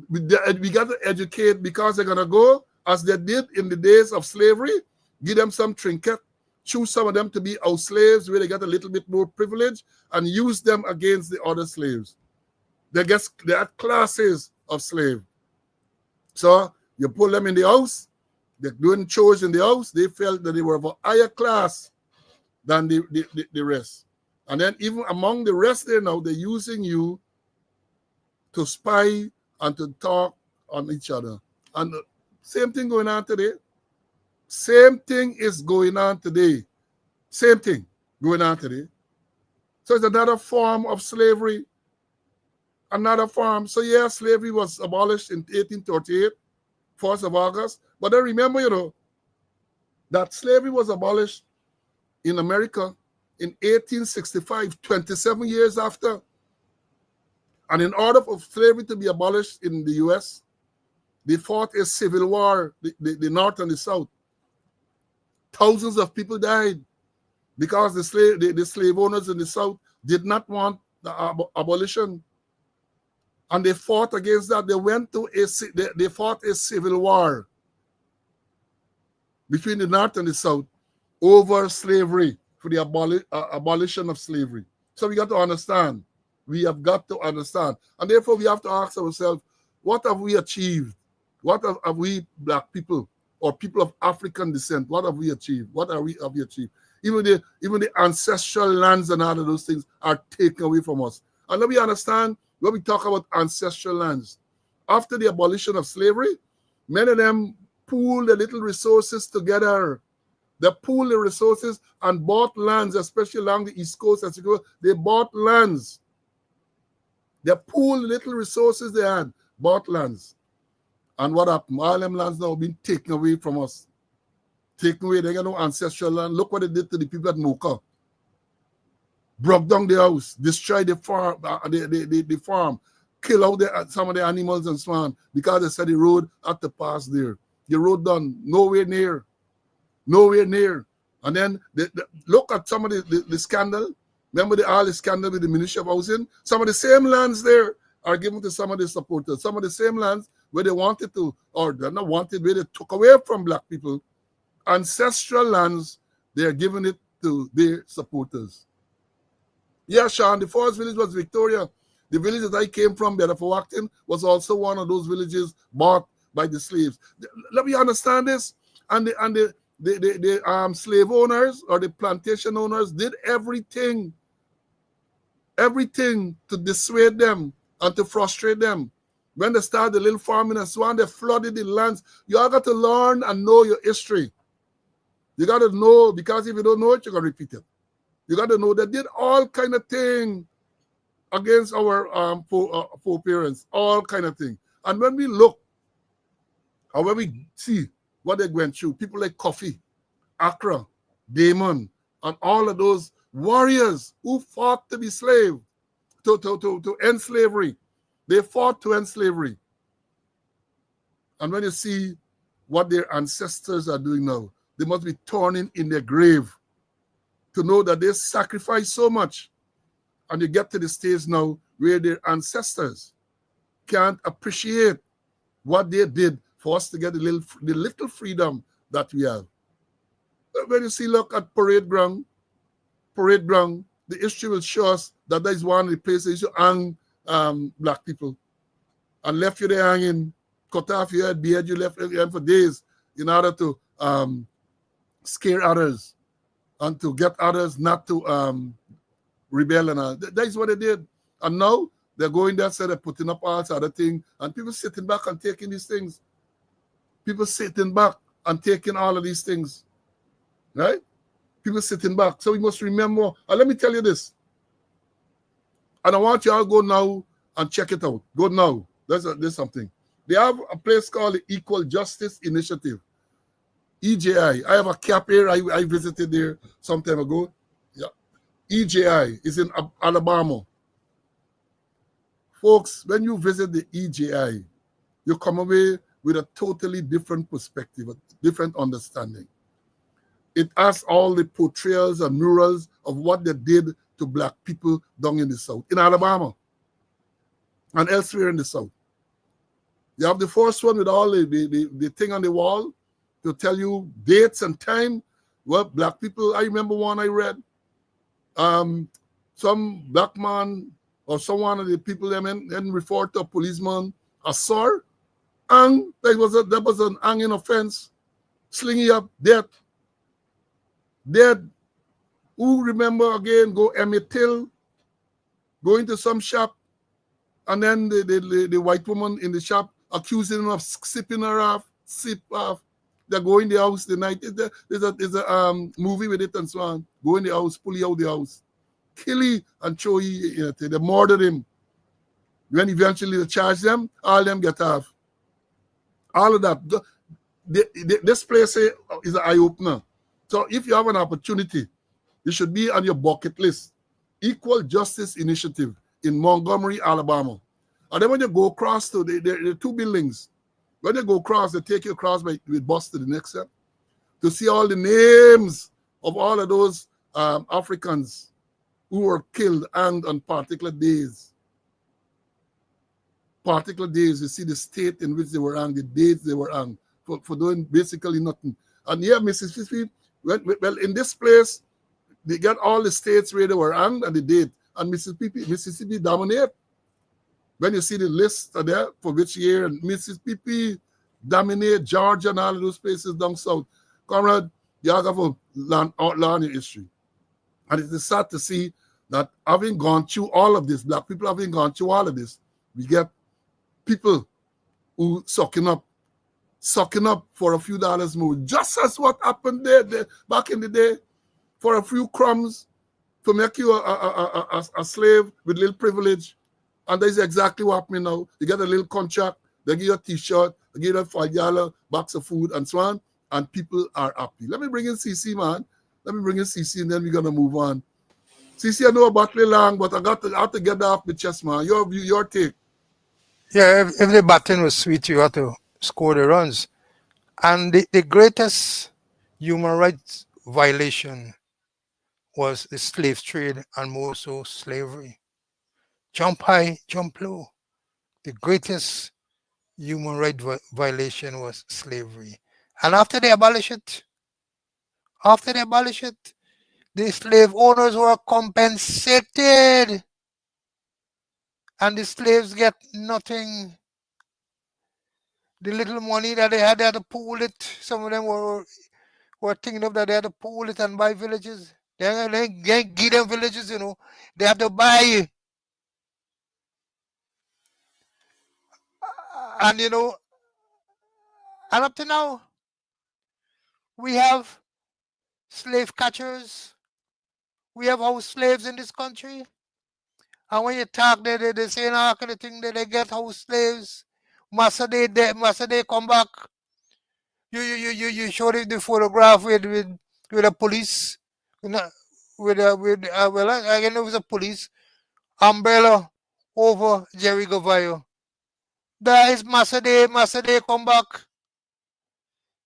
We got to educate because they're going to go, as they did in the days of slavery, give them some trinket, choose some of them to be our slaves where they got a little bit more privilege, and use them against the other slaves. There are classes of slave. So you put them in the house, they're doing chores in the house, they felt that they were of a higher class than the rest. And then even among the rest there now, they're using you to spy and to talk on each other. And the same thing going on today. Same thing is going on today. Same thing going on today. So it's another form of slavery. Another form. So yeah, slavery was abolished in 1838, 1st of August. But then remember, that slavery was abolished in America in 1865, 27 years after. And in order for slavery to be abolished in the U.S., they fought a civil war, the North and the South. Thousands of people died because the slave owners in the South did not want the abolition. And they fought against that. They fought a civil war between the North and the South over slavery, for the abolition of slavery. So we got to understand. We have got to understand. And therefore we have to ask ourselves, what have we achieved? What have we black people or people of African descent, what have we achieved? What have we achieved? Even the ancestral lands and all of those things are taken away from us. And let me understand, when we talk about ancestral lands, after the abolition of slavery, many of them pooled the little resources together. They pooled the resources and bought lands, especially along the East Coast. As you go, they bought lands. They pooled the little resources they had, bought lands. And what happened? All them lands now been taken away from us. Taken away. They got no ancestral land. Look what they did to the people at Mocha. Broke down the house, destroyed the farm, the farm, kill out some of the animals and so on, because they said the road had to pass there. The road done, nowhere near. And then look at some of the scandal. Remember all the scandal with the Ministry of Housing? Some of the same lands there are given to some of the supporters. Some of the same lands where they wanted to, or they're not wanted, where they took away from black people. Ancestral lands, they are giving it to their supporters. Yeah, Sean, the first village was Victoria. The village that I came from, Bedford-Acton, was also one of those villages bought by the slaves. Let me understand this. And the slave owners or the plantation owners did everything to dissuade them and to frustrate them. When they started the little farming and so on, they flooded the lands. You all got to learn and know your history. You got to know, because if you don't know it, you're going to repeat it. You got to know they did all kind of thing against our foreparents, all kind of thing. And when we look, or when we see what they went through, people like Coffee, Accra, Damon, and all of those warriors who fought to be slave, to end slavery. They fought to end slavery. And when you see what their ancestors are doing now, they must be turning in their grave to know that they sacrificed so much. And you get to the stage now where their ancestors can't appreciate what they did for us to get the little freedom that we have. When you see, look at parade ground, the history will show us that is one of the places you hang black people. And left you there hanging, cut off your head, beard you left for days in order to scare others and to get others not to rebel. And that is what they did. And now they're going there, so they're putting up all this other thing, and people sitting back and taking these things. People sitting back and taking all of these things. Right? People sitting back. So we must remember. And let me tell you this. And I want you all go now and check it out. Go now. There's something. They have a place called the Equal Justice Initiative. EJI. I have a cap here. I visited there some time ago. Yeah. EJI is in Alabama. Folks, when you visit the EJI, you come away with a totally different perspective, a different understanding. It has all the portrayals and murals of what they did to black people down in the South, in Alabama and elsewhere in the South. You have the first one with all the thing on the wall to tell you dates and time. Well, black people, I remember one I read. Some black man or someone of the people then referred to a policeman as sir, and there was an hanging offense, slinging up, dead. Dead. Who remember again, go Emmett Till, go into some shop, and then the white woman in the shop accusing him of sipping her off, sip off. They go in the house the night. There's a movie with it and so on. Go in the house, pull you out the house, kill you and throw you. They murdered him. When eventually they charge them, all them get off. All of that. This place is an eye-opener. So if you have an opportunity, it should be on your bucket list. Equal Justice Initiative in Montgomery, Alabama. And then when you go across to the two buildings, when you go across, they take you across with bus to the next step to see all the names of all of those Africans who were killed and on particular days. Particular days, you see the state in which they were hanged, the dates they were hanged for doing basically nothing. And here, Mississippi, well, in this place, they got all the states where they were hanged and the date. And Mississippi dominate. When you see the list there for which year, and Mississippi dominate, Georgia and all of those places down south. Comrade, you have to learn your history. And it is sad to see that having gone through all of this, black people having gone through all of this, we get people who sucking up for a few dollars more, just as what happened there back in the day, for a few crumbs, to make you a slave with little privilege. And that's exactly what happening now. You get a little contract, they give you a t-shirt, they give you a $5 box of food and so on, and people are happy. Let me bring in CC, man. Let me bring in CC, and then we're going to move on. CC, I know about it long, but I have to get that off the chest, man. Your take. Yeah, if the batting was sweet, you had to score the runs. And the greatest human rights violation was the slave trade, and more so slavery. Jump high, jump low. The greatest human rights violation was slavery. And after they abolish it, the slave owners were compensated, and the slaves get nothing. The little money that they had to pool it. Some of them were thinking of that they had to pool it and buy villages. They give them villages, They have to buy. And, and up to now, we have slave catchers. We have house slaves in this country. And when you talk, they say all kind of thing that they get house slaves. Master they come back. You show the photograph with a police, well, I know it was a police umbrella over Jerry Gavayo. That is Master Day come back.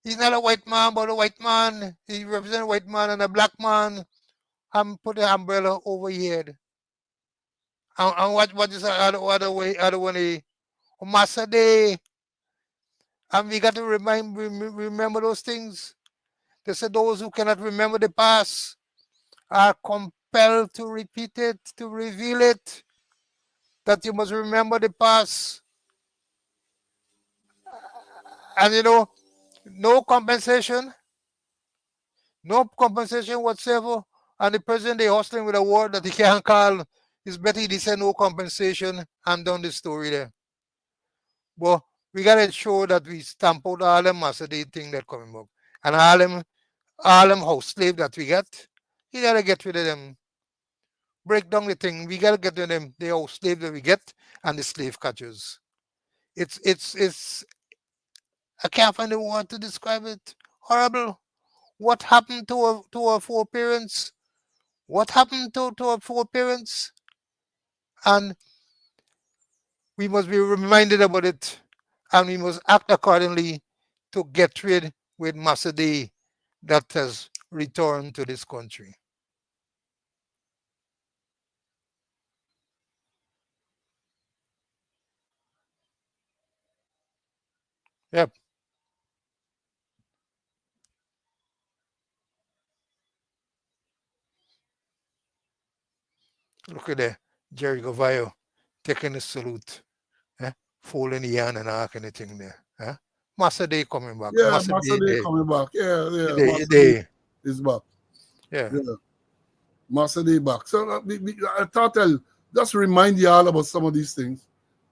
He's not a white man, but a white man. He represents a white man and a black man. And put the umbrella over here. And what is the other one? Master Day. And we got to remember those things. They said those who cannot remember the past are compelled to repeat it, to reveal it. That you must remember the past. And no compensation whatsoever. And the president, they hustling with a word that he can't call. It's better he said no compensation and done the story there. But we got to ensure that we stamp out all them master day thing that coming up. And all them house slave that we get, you got to get rid of them. Break down the thing. We got to get rid of them, the house slave that we get and the slave catchers. It's I can't find a word to describe it. Horrible. What happened to our foreparents? What happened to our foreparents? And We must be reminded about it, and we must act accordingly to get rid with Masadi that has returned to this country. Yep, look at there. Jerry Govayo taking a salute, eh? Folding the hand and all kind of thing there. Eh? Masadi coming back. Yeah, Masadi, Masade coming back. Yeah, yeah, they, Masade they, is back. yeah. Yeah, Masade back. So I thought I'll just remind y'all about some of these things.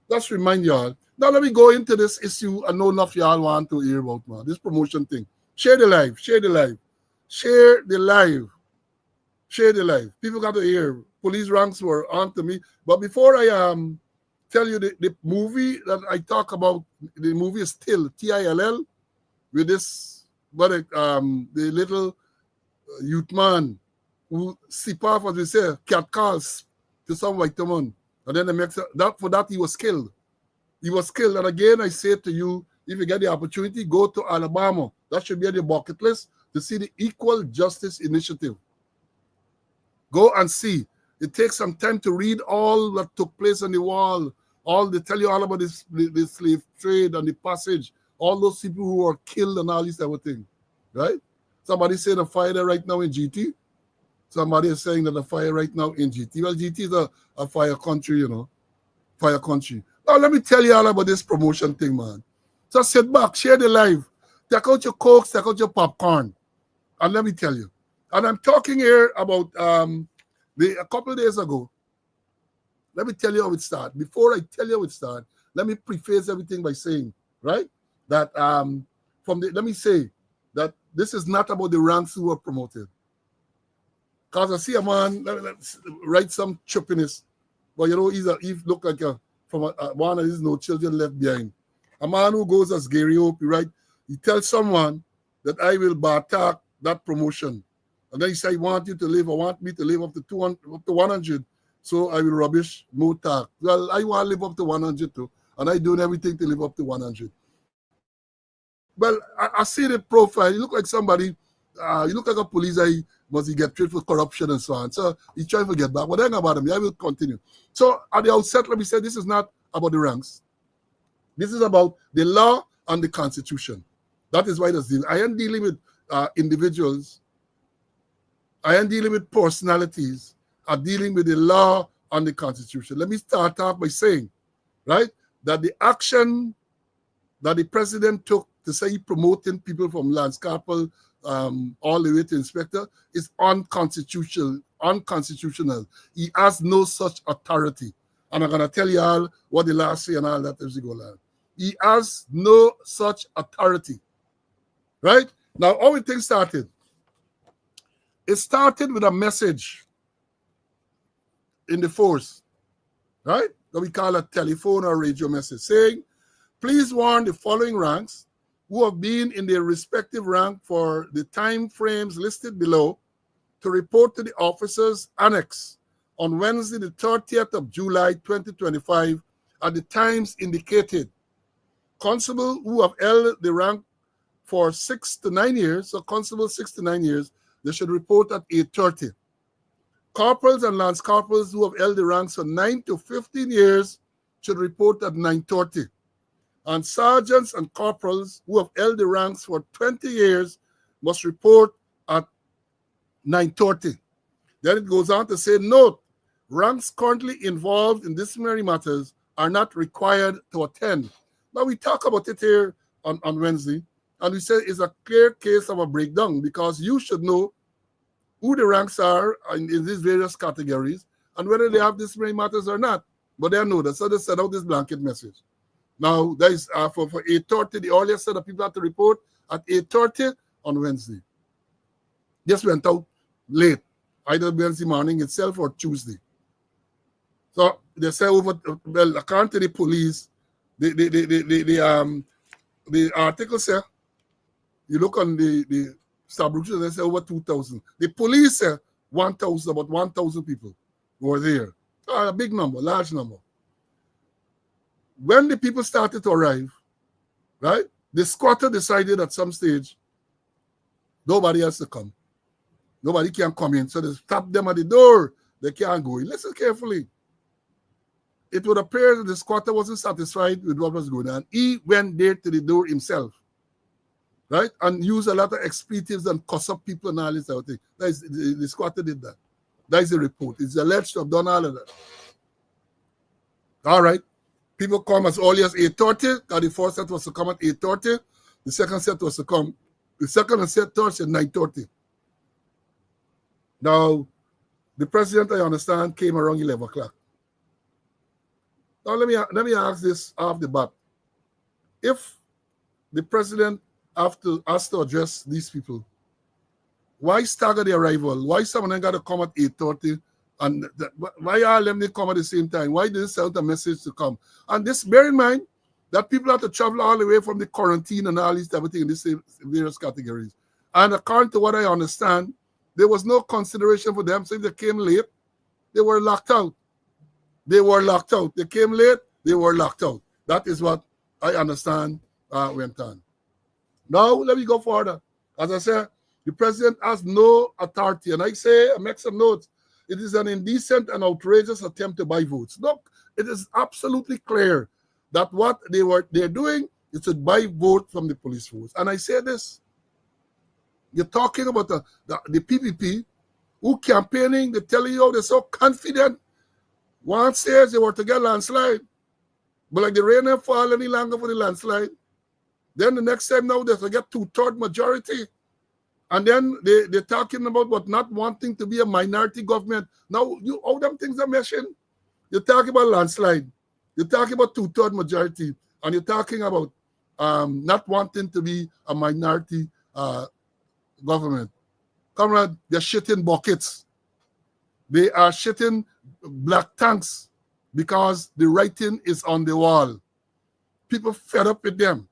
Just remind y'all. Now let me go into this issue I know enough y'all want to hear about, man. This promotion thing. Share the live. Share the live. Share the live. Share the live. People got to hear. Police ranks were on to me. But before I tell you the movie that I talk about, the movie is Till, T-I-L-L, with this, but the little youth man who sip off, as we say, cat calls to some white woman. And then the next, that for that he was killed. He was killed. And again, I say to you, if you get the opportunity, go to Alabama. That should be on your bucket list to see the Equal Justice Initiative. Go and see. It takes some time to read all that took place on the wall. All they tell you all about this, the slave trade and the passage. All those people who were killed and all this type of thing, right? Somebody saying a fire there right now in GT. Somebody is saying that the fire right now in GT. Well, GT is a fire country, you know, fire country. Now let me tell you all about this promotion thing, man. So sit back, share the live, take out your cokes, take out your popcorn, and let me tell you. And I'm talking here about a couple of days ago. Let me tell you how it started. Before I tell you how it started, let me preface everything by saying, right, that let me say that this is not about the ranks who were promoted. Because I see a man write some trippiness, but you know, he look like one of his no children left behind. A man who goes as Gary Hope, right? He tells someone that I will bartak that promotion. And then he said, I want me to live up to 200, up to 100. So I will rubbish more tax. Well, I want to live up to 100 too. And I doing everything to live up to 100. Well, I see the profile. You look like somebody, you look like a police guy, must he get paid for corruption and so on. So he's trying to get back. But then about him, I will continue. So at the outset, let me say this is not about the ranks. This is about the law and the Constitution. That is why I am dealing with individuals. I am dealing with personalities. I'm dealing with the law and the Constitution. Let me start off by saying, right, that the action that the president took to say promoting people from Lance Corporal all the way to inspector is unconstitutional. Unconstitutional. He has no such authority. And I'm going to tell you all what the law say and all that as we go along. He has no such authority. Right? Now, how the thing started? It started with a message in the force, right? That we call a telephone or radio message saying, please warn the following ranks who have been in their respective rank for the time frames listed below to report to the officers annex on Wednesday, the 30th of July, 2025, at the times indicated. Constables who have held the rank for 6 to 9 years, so constables 6 to 9 years, they should report at 8:30. Corporals and lance corporals who have held the ranks for 9 to 15 years should report at 9:30. And sergeants and corporals who have held the ranks for 20 years must report at 9:30. Then it goes on to say, note, ranks currently involved in disciplinary matters are not required to attend. Now, we talk about it here on Wednesday, and we say it's a clear case of a breakdown because you should know who the ranks are in these various categories and whether they have disciplinary matters or not. But they know that, so they send out this blanket message. Now, that is for 8:30, the earliest set of people have to report at 8:30 on Wednesday. Just went out late, either Wednesday morning itself or Tuesday. So they say well, according to the police, the article say, you look on the subgroup, they say over 2,000. The police say 1,000, about 1,000 people were there. A big number, large number. When the people started to arrive, right, the squatter decided at some stage, nobody else to come. Nobody can come in. So they stop them at the door. They can't go in. Listen carefully. It would appear that the squatter wasn't satisfied with what was going on. He went there to the door himself, right? And used a lot of expletives and cuss up people and all this other thing. That is, the squatter did that. That is the report. It's alleged to have done all of that. All right. People come as early as 8:30. The first set was to come at 8:30. The second set was to come. The second and third set 9:30. Now, the president, I understand, came around 11 o'clock. Now, let me ask this off the bat. If the president has to address these people, why stagger the arrival? Why someone got to come at 8:30? And why all them they come at the same time? Why didn't send a message to come? And this, bear in mind that people have to travel all the way from the quarantine and all these everything in these various categories. And according to what I understand, there was no consideration for them. So if they came late, they were locked out. They were locked out. They came late, they were locked out. That is what I understand went on. Now, let me go further. As I said, the president has no authority. And I make some notes. It is an indecent and outrageous attempt to buy votes. Look, it is absolutely clear that what they're doing is to buy votes from the police force. And I say this. You're talking about the PPP who campaigning, they're telling you they're so confident. One says they were to get landslide, but like the rain ain't fall any longer for the landslide. Then the next time now they have to get 2/3 majority. And then they're talking about what not wanting to be a minority government. Now, all them things are meshing. You're talking about landslide. You're talking about 2/3 majority. And you're talking about not wanting to be a minority government. Comrade, they're shitting buckets. They are shitting black tanks because the writing is on the wall. People fed up with them.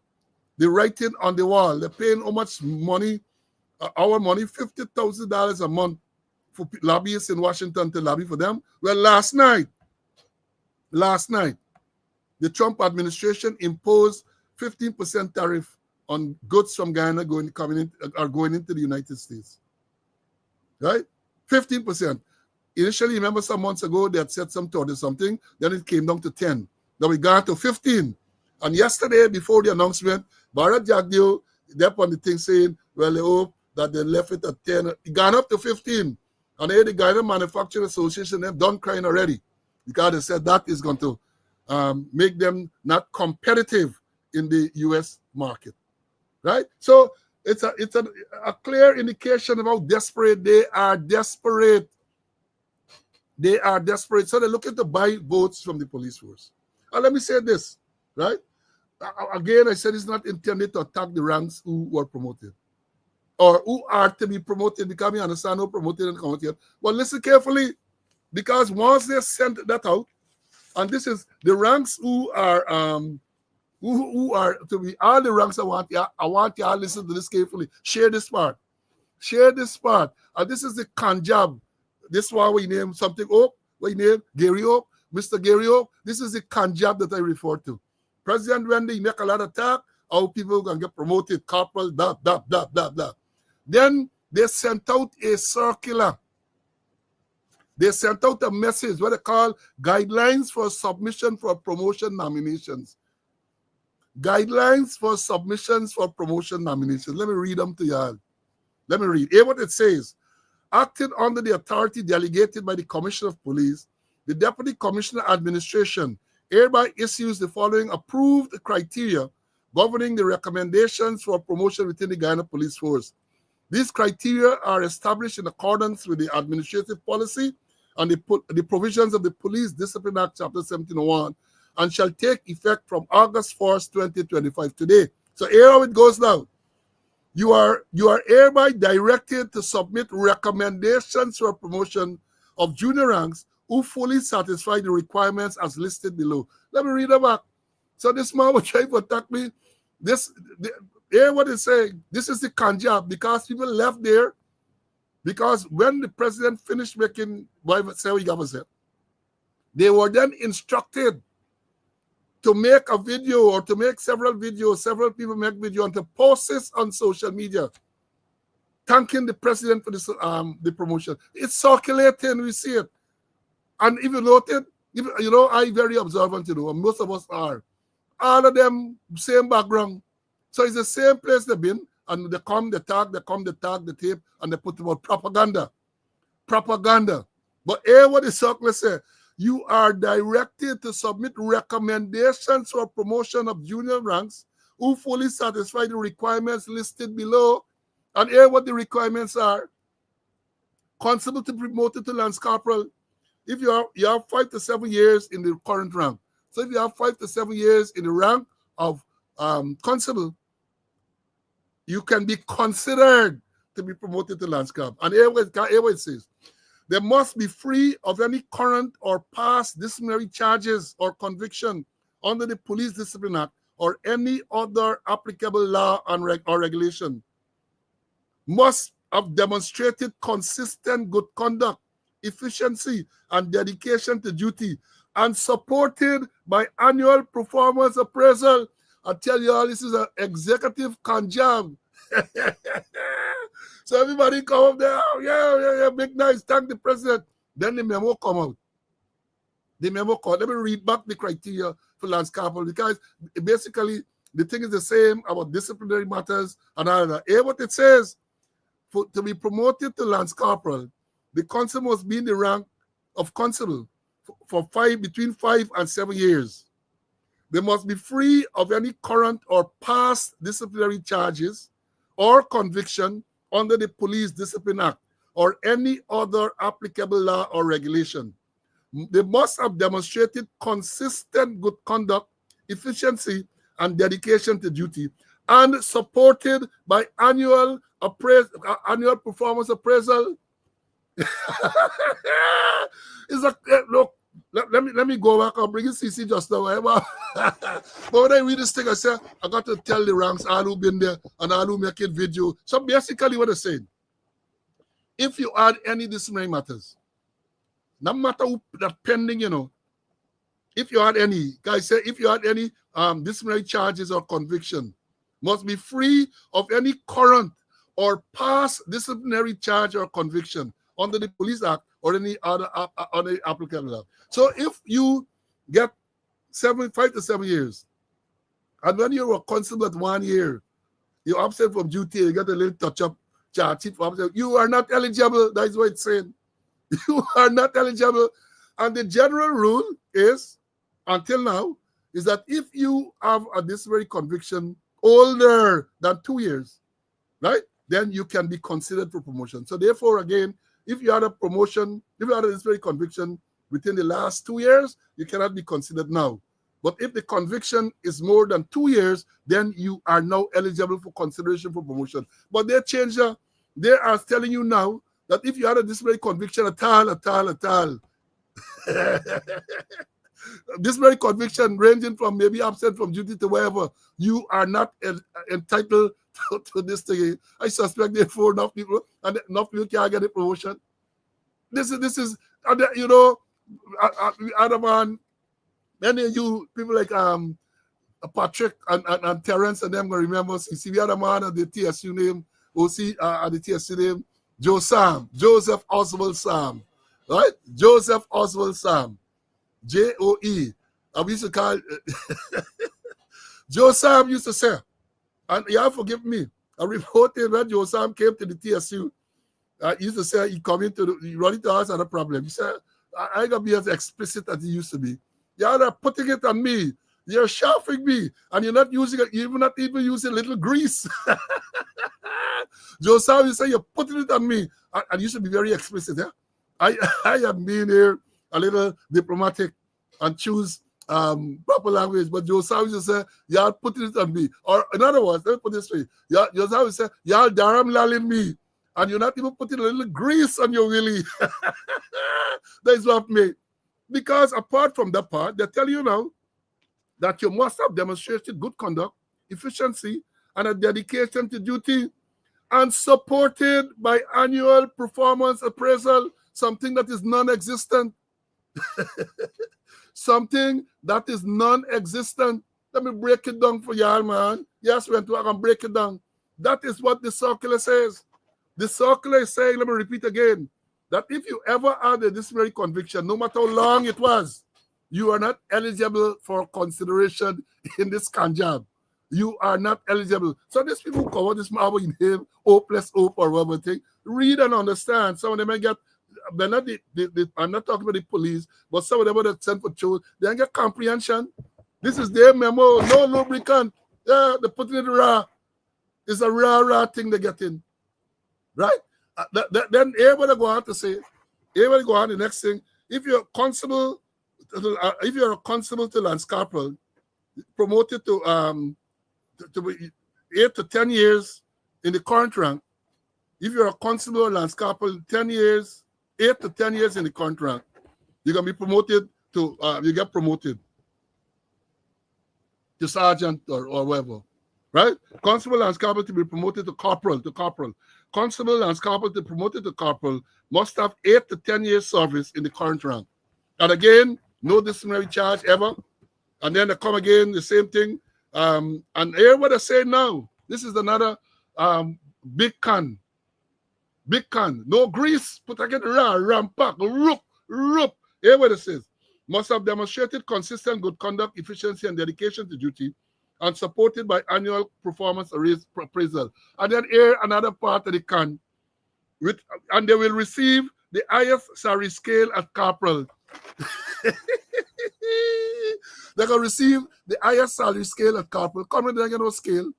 The writing on the wall. They're paying how much money? Our money, $50,000 a month for lobbyists in Washington to lobby for them. Well, last night, the Trump administration imposed 15% tariff on goods from Ghana going into the United States. Right? 15%. Initially, remember some months ago, they had said some 30 something, then it came down to 10. Then we got to 15. And yesterday, before the announcement, Bharat Jagdeo, they're on the thing saying, well, they hope that they left it at 10. It got up to 15. And the Ghana Manufacturing Association, they've done crying already because they said that is going to make them not competitive in the U.S. market. Right? So it's a clear indication of how desperate they are. Desperate. They are desperate. So they're looking to buy votes from the police force. And let me say this, right? Again, I said it's not intended to attack the ranks who were promoted or who are to be promoted because we understand who promoted and promoted. But listen carefully, because once they sent that out, and this is the ranks who are to be all the ranks I want y'all listen to this carefully. Share this part. And this is the Kanjab. This is why we name something up. We name Gary Hope, Mr. Gary Hope. This is the Kanjab that I refer to. President Wendy make a lot of talk, how people can get promoted, corporal, blah. Then they sent out a circular. They sent out a message, what they call guidelines for submission for promotion nominations. Guidelines for submissions for promotion nominations. Let me read them to y'all. Let me read. Hear what it says. Acting under the authority delegated by the Commissioner of Police, the Deputy Commissioner Administration hereby issues the following approved criteria governing the recommendations for promotion within the Guyana Police Force. These criteria are established in accordance with the administrative policy and the provisions of the Police Discipline Act, Chapter 1701, and shall take effect from August 1st, 2025, today. So here how it goes now. You are hereby directed to submit recommendations for promotion of junior ranks who fully satisfy the requirements as listed below. Let me read it back. So this man was trying to attack me. Hear what it's saying. This is the Kanjab because people left there because when the president finished making what he said, they were then instructed to make a video or to make several videos, several people make video and to post this on social media, thanking the president for this the promotion. It's circulating, we see it. And if you noted, you know, I'm very observant, you know, and most of us are. All of them, same background. So it's the same place they've been, and they come, they tag, the tape, and they put about propaganda. Propaganda. But here what the circular say, you are directed to submit recommendations for promotion of junior ranks who fully satisfy the requirements listed below. And here what the requirements are. Constable to be promoted to Lance Corporal. If you have 5 to 7 years in the current rank. So if you have 5 to 7 years in the rank of constable, you can be considered to be promoted to Lance Corporal. And here it says, they must be free of any current or past disciplinary charges or conviction under the Police Discipline Act or any other applicable law or regulation. Must have demonstrated consistent good conduct, efficiency, and dedication to duty, and supported by annual performance appraisal. I tell you all, this is an executive conjam. So everybody come up there, oh, yeah, big nice, thank the president. Then the memo come out. The memo come out. Let me read back the criteria for Lance Corporal, because basically the thing is the same about disciplinary matters and all that. Here what it says, to be promoted to Lance Corporal, the constable must be in the rank of constable for between 5 and 7 years. They must be free of any current or past disciplinary charges or conviction under the Police Discipline Act or any other applicable law or regulation. They must have demonstrated consistent good conduct, efficiency, and dedication to duty, and supported by annual performance appraisal. It's a look. Let me go back. I'll bring it CC just now. But when I read this thing, I say I got to tell the ranks all who been there and all who make it video. So basically, what I'm saying, if you add any disciplinary matters, no matter who that pending, you know, if you had any, guys say if you had any disciplinary charges or conviction, must be free of any current or past disciplinary charge or conviction under the Police Act or any other applicable law. So if you get 5 to 7 years, and when you're a constable at 1 year, you're absent from duty, you get a little touch-up charge, you are not eligible. That's what it's saying. You are not eligible. And the general rule is, until now, is that if you have a disciplinary conviction older than 2 years, right, then you can be considered for promotion. So therefore, again, if you had a promotion, if you had a disciplinary conviction within the last 2 years, you cannot be considered now. But if the conviction is more than 2 years, then you are now eligible for consideration for promotion. But they changed that. They are telling you now that if you had a disciplinary conviction at all, disciplinary conviction ranging from maybe absent from duty to wherever, you are not entitled to this thing. I suspect therefore enough people can't get a promotion. This is you know, other man, many of you people like Patrick and Terrence and them gonna remember. You see the other man at the TSU name, OC at the TSU name, Joseph Oswald Sam, right? Joseph Oswald Sam, J-O-E. I used to call Joe Sam used to say, and you have to forgive me, I reported when Joe Sam came to the TSU, he used to say he come into he run into us and a problem. He said, I ain't gonna be as explicit as he used to be. You're putting it on me. You're sharpening me, and you're not using it. You're not even using little grease. Joe Sam, you say you're putting it on me, and you should be very explicit. Yeah? I am being here a little diplomatic and choose proper language, but Joe Sam used to say, y'all putting it on me. Or in other words, let me put this way. Joe Sam used to say, y'all daram lalling me, and you're not even putting a little grease on your willy. That is what me. Because apart from that part, they tell you now that you must have demonstrated good conduct, efficiency, and a dedication to duty, and supported by annual performance appraisal, something that is non-existent. something that is non-existent. Let me break it down for y'all, man. Yes, went to I can break it down. That is what the circular says. The circular is saying, let me repeat again, that if you ever had a disciplinary conviction, no matter how long it was, you are not eligible for consideration in this job. You are not eligible. So these people who cover this marble in him, O plus O or whatever thing, read and understand. Some of them may get, they're not I'm not talking about the police, but some of them that sent for children, they don't get comprehension. This is their memo, no lubricant. Yeah, they put it in the raw. It's a raw thing they get in. Right? Then everybody go on to say, everybody go on the next thing. If you're a constable, to Lance Corporal, promoted to be 8 to 10 years in the current rank. If you're a constable or Lance Corporal, 10 years, 8 to 10 years in the current rank, you're gonna be promoted to you get promoted to sergeant or whatever. Right? Constable Lance Corporal to be promoted to corporal. Constable Lance Corporal to be promoted to corporal must have 8 to 10 years service in the current rank. And again, no disciplinary charge ever. And then they come again, the same thing. And hear what I say now. This is another big can. Big can. No grease. Put again rampack. Roop. Hear what it says. Must have demonstrated consistent good conduct, efficiency, and dedication to duty, and supported by annual performance appraisal. And then here another part of the can. And they will receive the highest salary scale at corporal. They're going to receive the highest salary scale at corporal. Come in, they're going to scale.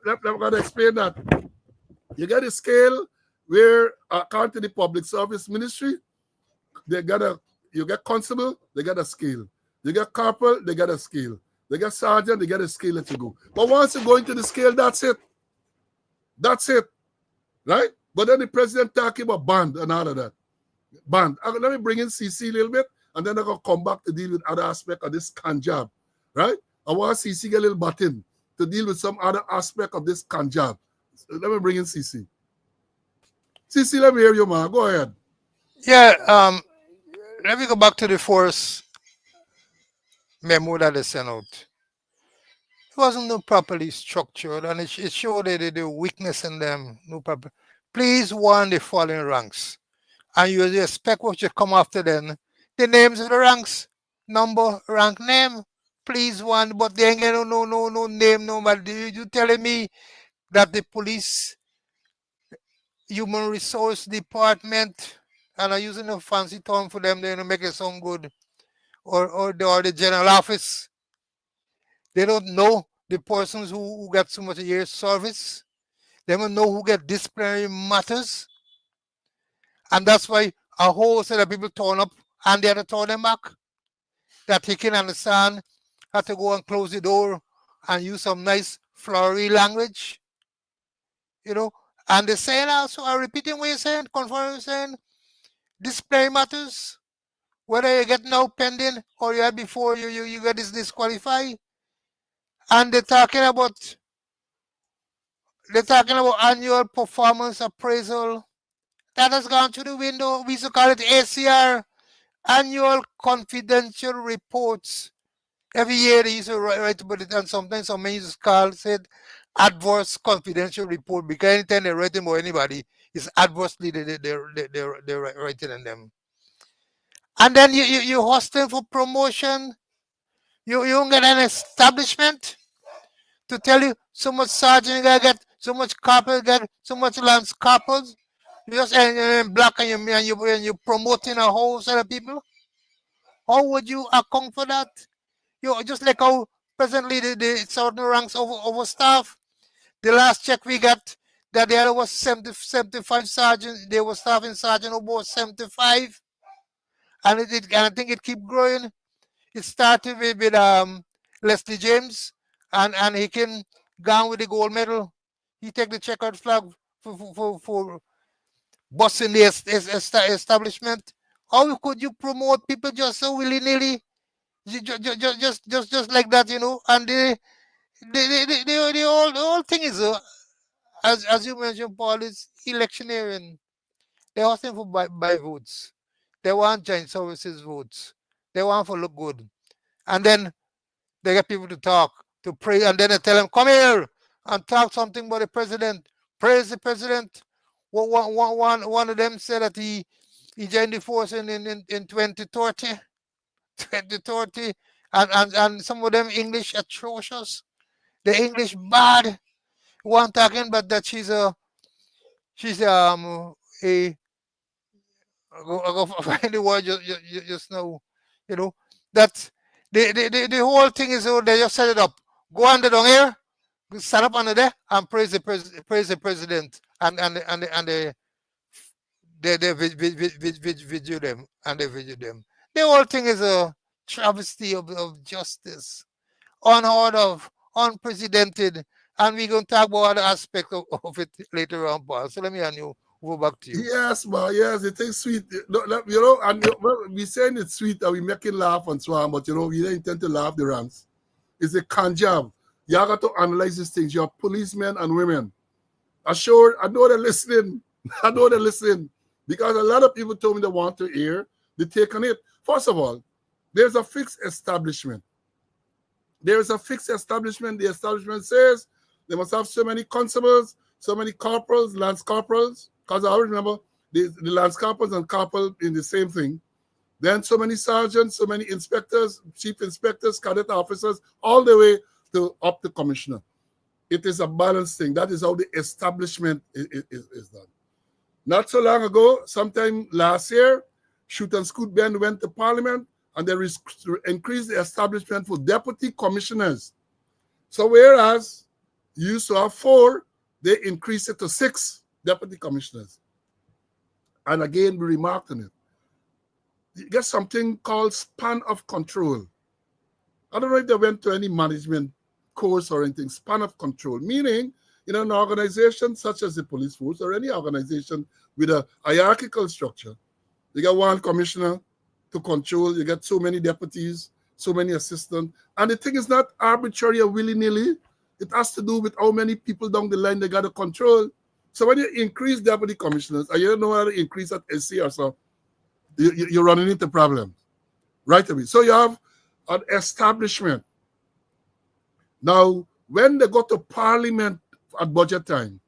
I'm going to explain that. You get a scale where, according to the Public Service Ministry, you get constable, they get a scale. You get corporal, they get a scale. They get sergeant, they get a scale that you go. But once you go into the scale, that's it. That's it. Right? But then the president talking about band and all of that. Band. Let me bring in CC a little bit, and then I'm going to come back to deal with other aspect of this can job. Right? I want CC get a little button to deal with some other aspect of this can job. Let me bring in CC. CC, let me hear you, man. Go ahead. Yeah, let me go back to the first memo that they sent out. It wasn't no properly structured, and it showed the weakness in them. No proper. Please warn the following ranks, and you expect what should come after them. The names of the ranks, number, rank, name. Please warn, but they ain't get no name, no. But you telling me that the police, human resource department, and I'm using a fancy term for them, they don't make it sound good, or the general office, they don't know the persons who got so much years service. They don't know who get disciplinary matters. And that's why a whole set of people turn up and they had to turn them back. That he can understand how to go and close the door and use some nice flowery language. And they're saying also, I'm repeating what you're saying, confirming what you're saying, disciplinary matters, whether you get now pending or you had before you get this disqualified. And they're talking about annual performance appraisal. That has gone to the window. We used to call it ACR, annual confidential reports. Every year they used to write about it, and sometimes some men used to said adverse confidential report, because anytime they write about anybody, it's adversely they're writing in them. And then you hosting for promotion. You don't get an establishment to tell you so much sergeant you gotta get, so much corporal get, so much lance corporals. You just and black and you're promoting a whole set of people. How would you account for that? You just like how presently the certain ranks over staff. The last check we got that there was 75 sergeants. They were staffing sergeant about 75, and and I think it keep growing. It started with Leslie James, and he can go with the gold medal. He take the checkered flag for busting the establishment. How could you promote people just so willy nilly, just like that, And the whole thing is, as you mentioned, Paul, is electioneering. They're asking for by votes. They want joint services votes. They want to look good. And then they get people to talk, to pray, and then they tell them, come here and talk something about the president. Praise the president. One of them said that he joined the force in 2030, 2030, and some of them English atrocious. The English bad. One talking about that she's a I go find the word just now. You know that the whole thing is, oh, they just set it up. Go under down here, stand up under there, and praise the president, and they video them, and they video them. The whole thing is a travesty of justice, unheard of, unprecedented, and we're going to talk about other aspects of it later on, Paul. So let me hand you over back to you. Yes, man. Yes, it is sweet. And well, we saying it's sweet and we make it laugh and so on, but we don't intend to laugh the ranks. It's a con job. You got to analyze these things. You're policemen and women. I know they're listening. I know they're listening. Because a lot of people told me they want to hear the take on it. First of all, there's a fixed establishment. There is a fixed establishment. The establishment says they must have so many constables, so many corporals, lance corporals, because I always remember the lance corporals and corporal in the same thing. Then so many sergeants, so many inspectors, chief inspectors, cadet officers, all the way to up to commissioner. It is a balanced thing. That is how the establishment is done. Not so long ago, sometime last year, Shoot and Scoot Ben went to Parliament and they increased the establishment for deputy commissioners. So whereas you used to have 4, they increased it to 6 deputy commissioners. And again, we remarked on it. You get something called span of control. I don't know if they went to any management course or anything. Span of control, meaning in an organization such as the police force or any organization with a hierarchical structure, you get one commissioner to control, you get so many deputies, so many assistants. And the thing is not arbitrary or willy-nilly. It has to do with how many people down the line they got to control. So when you increase deputy commissioners, and you don't know how to increase that SC or so, you're running into problems right away. So you have an establishment. Now, when they go to Parliament at budget time,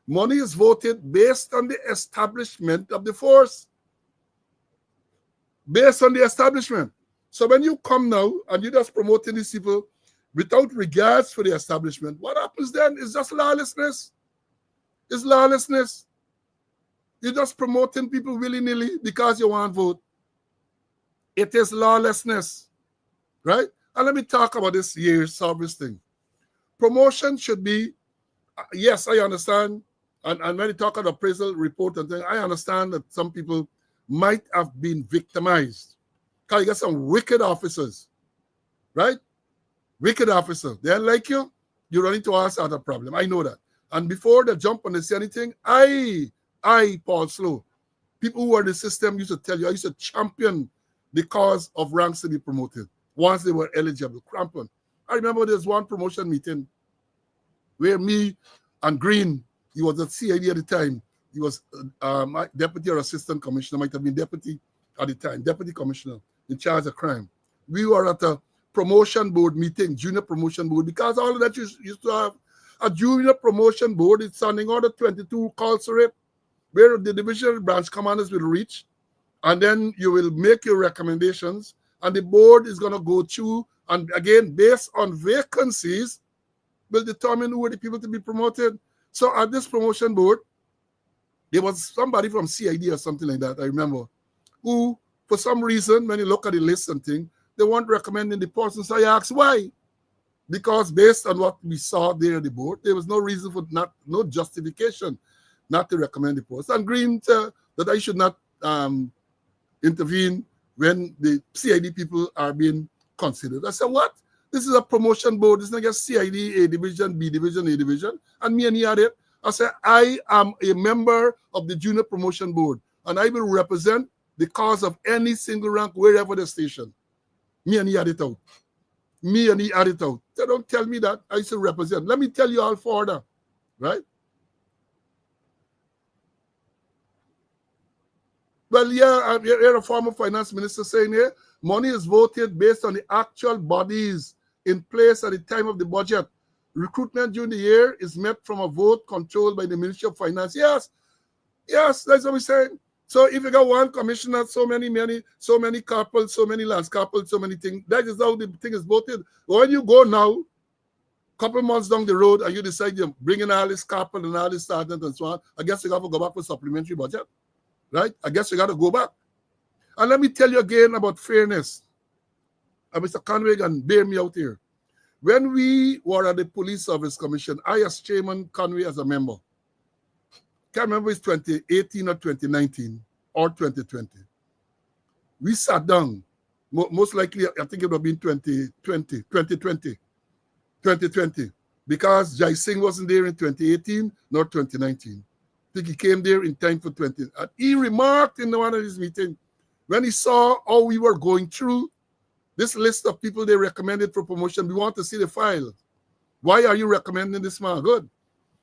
money is voted based on the establishment of the force. Based on the establishment. So when you come now and you're just promoting these people without regards for the establishment, what happens then is just lawlessness. It's lawlessness. You're just promoting people willy-nilly because you want to vote. It is lawlessness, right? And let me talk about this year's service thing. Promotion should be, yes, I understand. And when you talk about appraisal report and things, I understand that some people might have been victimized. Because you got some wicked officers, right? Wicked officers. They don't like you, you run into us at a problem. I know that. And before they jump and they say anything, Paul Slow, people who are in the system used to tell you, I used to champion the cause of ranks to be promoted once they were eligible. Crampon. I remember there's one promotion meeting where me and Green, he was at CID at the time, he was deputy or assistant commissioner, might have been deputy at the time, deputy commissioner in charge of crime. We were at a promotion board meeting, junior promotion board, because all of that used to have a junior promotion board. It's standing order 22 calls for it, where the divisional branch commanders will reach, and then you will make your recommendations, and the board is going to go through, and again, based on vacancies, will determine who are the people to be promoted. So at this promotion board, there was somebody from CID or something like that, I remember, who, for some reason, when you look at the list and thing, they weren't recommending the person. So I asked why. Because based on what we saw there at the board, there was no reason for no justification not to recommend the post. And Green said that I should not intervene when the CID people are being considered. I said, what? This is a promotion board. This is not just CID, A division, B division, A division. And me and he are there. I said, I am a member of the junior promotion board, and I will represent the cause of any single rank wherever they're stationed. Me and he had it out. Me and he had it out. They don't tell me that. I should represent. Let me tell you all further, right? Well, yeah, you're a former finance minister saying here, Money is voted based on the actual bodies in place at the time of the budget. Recruitment during the year is met from a vote controlled by the Ministry of Finance. Yes, that's what we're saying. So if you got one commissioner, so many corporals, so many lands corporals, so many things, that is how the thing is voted. When you go now, couple months down the road, and you decide you're bringing all this corporal and all this sergeant and so on, I guess you got to go back for supplementary budget, right? I guess you got to go back. And let me tell you again about fairness. And Mr. Conway can bear me out here. When we were at the Police Service Commission, I as chairman, Conway as a member, can't remember it's 2018 or 2019 or 2020. We sat down, most likely, I think it would have been 2020, because Jai Singh wasn't there in 2018, nor 2019. I think he came there in time for 20. And he remarked in one of his meetings, when he saw how we were going through this list of people they recommended for promotion, we want to see the file. Why are you recommending this man? Good.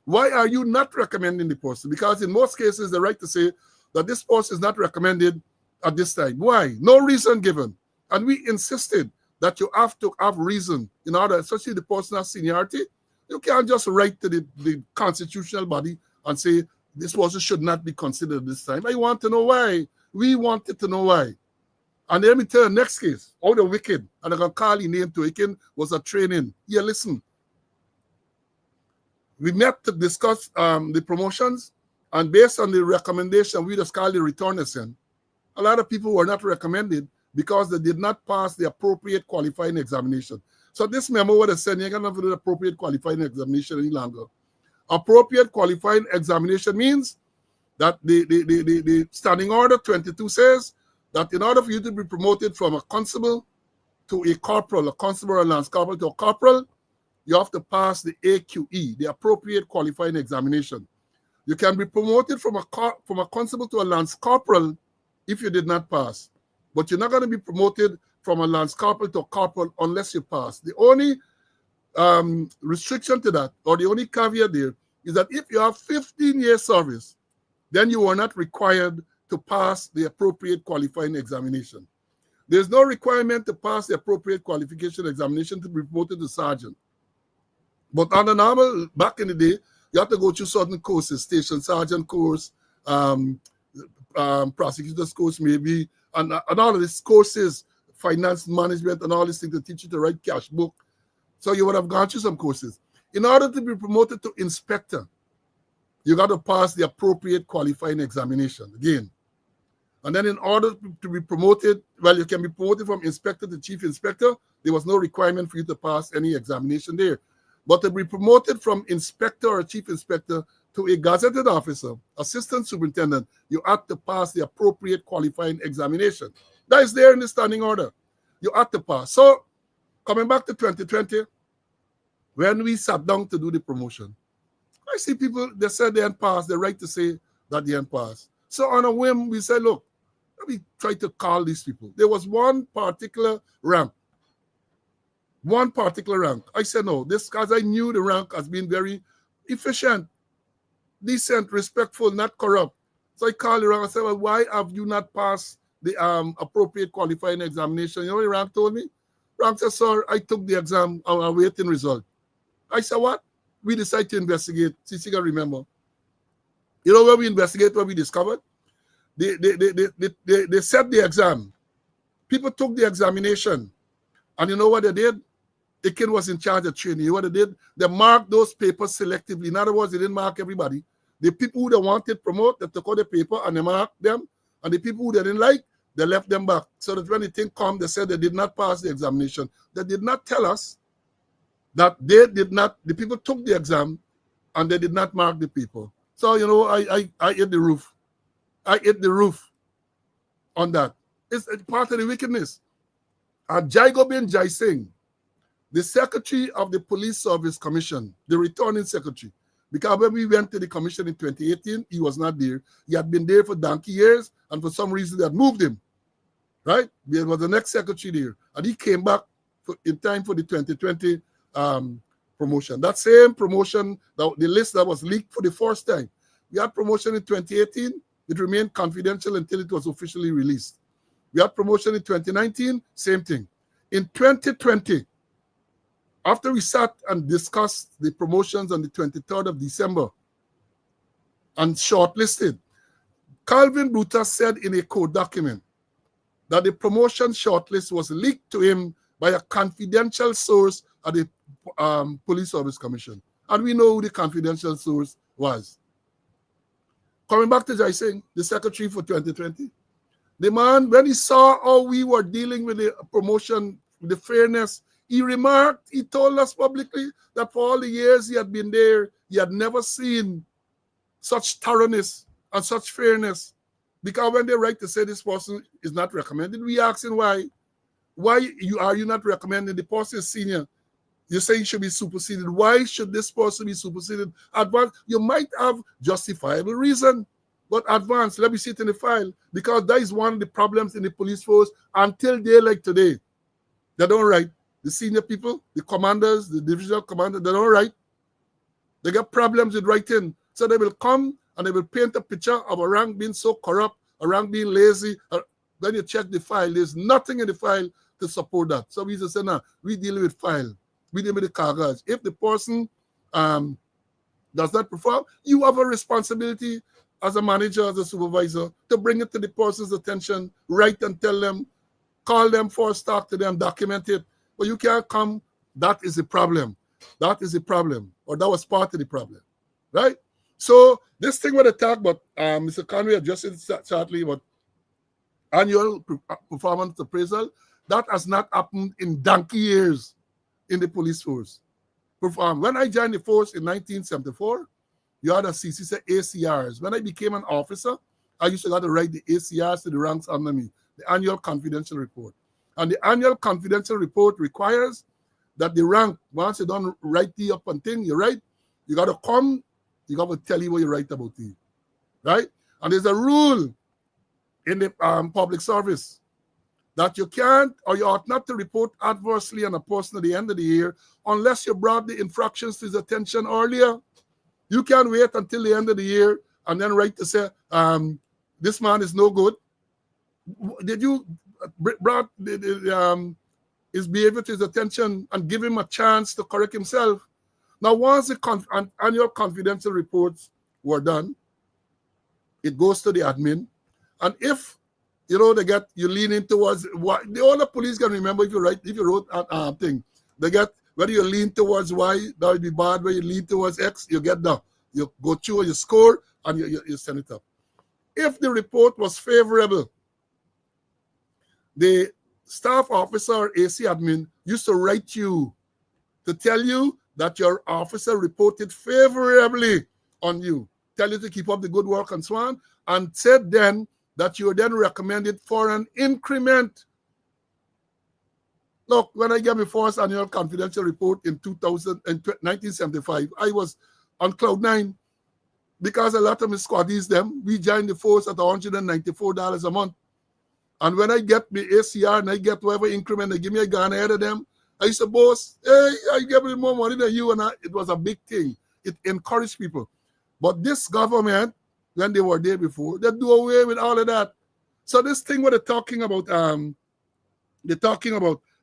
Why are you not recommending the person? Because in most cases, the right to say that this person is not recommended at this time. Why? No reason given. And we insisted that you have to have reason in order, especially the personal seniority. You can't just write to the constitutional body and say, this person should not be considered this time. I want to know why. We wanted to know why. And let me tell you, next case, all the wicked, and I'm going to call his name to it, was a training. Yeah, listen. We met to discuss the promotions, and based on the recommendation, we just called the returners in. A lot of people were not recommended because they did not pass the appropriate qualifying examination. So this memo would have said, you're going to have to do the appropriate qualifying examination any longer. Appropriate qualifying examination means that the standing order 22 says that in order for you to be promoted from a constable to a corporal, a constable or a lance corporal to a corporal, you have to pass the AQE, the appropriate qualifying examination. You can be promoted from a constable to a lance corporal if you did not pass. But you're not going to be promoted from a lance corporal to a corporal unless you pass. The only restriction to that, or the only caveat there, is that if you have 15 years service, then you are not required to pass the appropriate qualifying examination. There's no requirement to pass the appropriate qualification examination to be promoted to sergeant. But on the normal, back in the day, you have to go through certain courses, station sergeant course, prosecutor's course maybe, and all of these courses, finance management and all these things to teach you to write cash book. So you would have gone through some courses. In order to be promoted to inspector, you got to pass the appropriate qualifying examination again. And then in order to be promoted, well, you can be promoted from inspector to chief inspector. There was no requirement for you to pass any examination there. But to be promoted from inspector or chief inspector to a gazetted officer, assistant superintendent, you have to pass the appropriate qualifying examination. That is there in the standing order. You have to pass. So coming back to 2020, when we sat down to do the promotion, I see people, they said they hadn't passed, the right to say that they hadn't passed. So on a whim, we said, look, let me try to call these people. There was one particular rank. I said, no, this, because I knew the rank has been very efficient, decent, respectful, not corrupt. So I called the rank and said, well, why have you not passed the appropriate qualifying examination? You know what the rank told me? Rank said, sir, I took the exam, I'm awaiting result. I said, what? We decided to investigate. See, you can remember. You know where we investigate, what we discovered? They set the exam. People took the examination. And you know what they did? Ikin was in charge of training. You know what they did? They marked those papers selectively. In other words, they didn't mark everybody. The people who they wanted promote, they took out the paper and they marked them. And the people who they didn't like, they left them back. So that when the thing come, they said they did not pass the examination. They did not tell us that they did not, the people took the exam and they did not mark the people. So, you know, I hit the roof. I hit the roof on that. It's part of the wickedness. And Jai Singh, the secretary of the Police Service Commission, the returning secretary, because when we went to the commission in 2018, he was not there. He had been there for donkey years, and for some reason they had moved him, right? There was the next secretary there, and he came back in time for the 2020 promotion. That same promotion, the list that was leaked for the first time. We had promotion in 2018. It remained confidential until it was officially released. We had promotion in 2019, same thing. In 2020, after we sat and discussed the promotions on the 23rd of December and shortlisted, Calvin Brutus said in a court document that the promotion shortlist was leaked to him by a confidential source at the Police Service Commission. And we know who the confidential source was. Coming back to Jai Singh, the secretary for 2020, the man, when he saw how we were dealing with the promotion, the fairness, he remarked, he told us publicly that for all the years he had been there, he had never seen such thoroughness and such fairness. Because when they write to say this person is not recommended, we asking why. Why are you not recommending? The person is senior. You're saying should be superseded. Why should this person be superseded? Advance, you might have justifiable reason, but advance, let me see it in the file, because that is one of the problems in the police force until day like today. They don't write. The senior people, the commanders, the divisional commanders, they don't write. They get problems with writing. So they will come and they will paint a picture of a rank being so corrupt, a rank being lazy. When you check the file, there's nothing in the file to support that. So we just say, no, we deal with file. We deal with the cargoes. If the person does not perform, you have a responsibility as a manager, as a supervisor, to bring it to the person's attention, write and tell them, call them first, talk to them, document it. But you can't come, that is the problem. That is the problem, or that was part of the problem, right? So this thing we're going to talk about, Mr. Conway addressed it shortly, but annual performance appraisal, that has not happened in donkey years in the police force. When I joined the force in 1974, you had a CC ACRs. When I became an officer, I used to have to write the ACRs to the ranks under me, the annual confidential report. And the annual confidential report requires that the rank, once you don't write the up and thing, you write, you got to come, you got to tell you what you write about it, right? And there's a rule in the public service that you can't or you ought not to report adversely on a person at the end of the year unless you brought the infractions to his attention earlier. You can't wait until the end of the year and then write to say, this man is no good. Did you brought his behavior to his attention and give him a chance to correct himself? Now, once the annual confidential reports were done, it goes to the admin. And if you know they get you leaning towards what the older police can remember, if you wrote a thing, they get whether you lean towards Y, that would be bad. Where you lean towards X, you get down. You go through, you score, and you send it up. If the report was favorable, the staff officer or AC admin used to write you to tell you that your officer reported favorably on you, tell you to keep up the good work and so on, and said then that you were then recommended for an increment. Look, when I gave my first annual confidential report in 1975, I was on cloud nine because a lot of my squaddies, we joined the force at $194 a month. And when I get my ACR and I get whatever increment they give me, I go ahead of them. I used to boast, hey, I give me more money than you. And it was a big thing. It encouraged people. But this government, when they were there before, they do away with all of that. So this thing what they're talking about,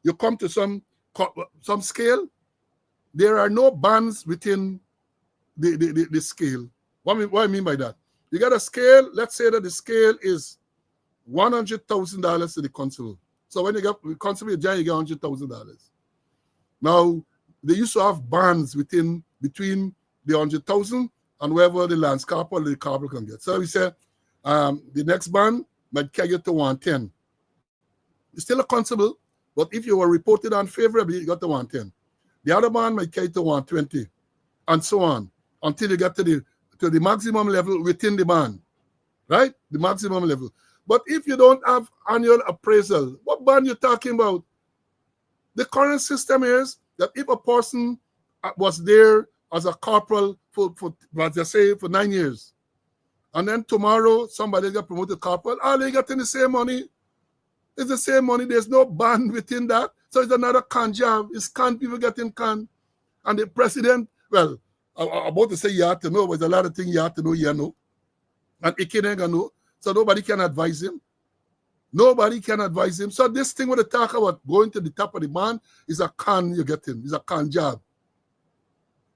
you come to some scale, there are no bands within the scale. What I mean by that? You got a scale, let's say that the scale is $100,000 to the constable. So when you get the constable, you get $100,000. Now, they used to have bands between the 100,000 and wherever the lance corporal or the corporal can get. So we say the next band might carry you to 110. It's still a constable, but if you were reported unfavorably, you got to 110. The other band might carry to 120, and so on, until you get to the maximum level within the band, right? The maximum level. But if you don't have annual appraisal, what band you talking about? The current system is that if a person was there as a corporal for 9 years, and then tomorrow somebody got promoted corporal, all they getting the same money. It's the same money. There's no band within that. So it's another con job. It's con people getting con. And the president, well, I'm about to say you have to know, but there's a lot of things you have to know, you know. And he can't know. So nobody can advise him. Nobody can advise him. So this thing when they talk about going to the top of the man is a con you get him. It's a con job.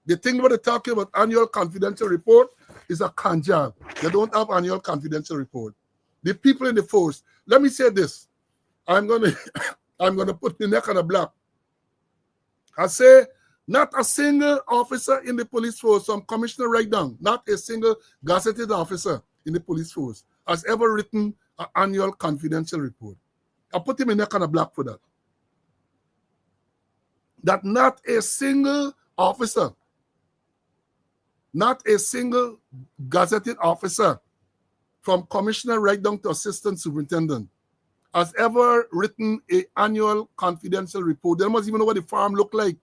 The thing when they talking about annual confidential report is a con job. They don't have annual confidential report. The people in the force. Let me say this. I'm gonna put the neck on the block. I say not a single officer in the police force, some commissioner right down, not a single gazetted officer in the police force has ever written an annual confidential report. I put him in neck on the block for that. That not a single officer, not a single gazetted officer from commissioner right down to assistant superintendent has ever written an annual confidential report. They must even know what the farm look like.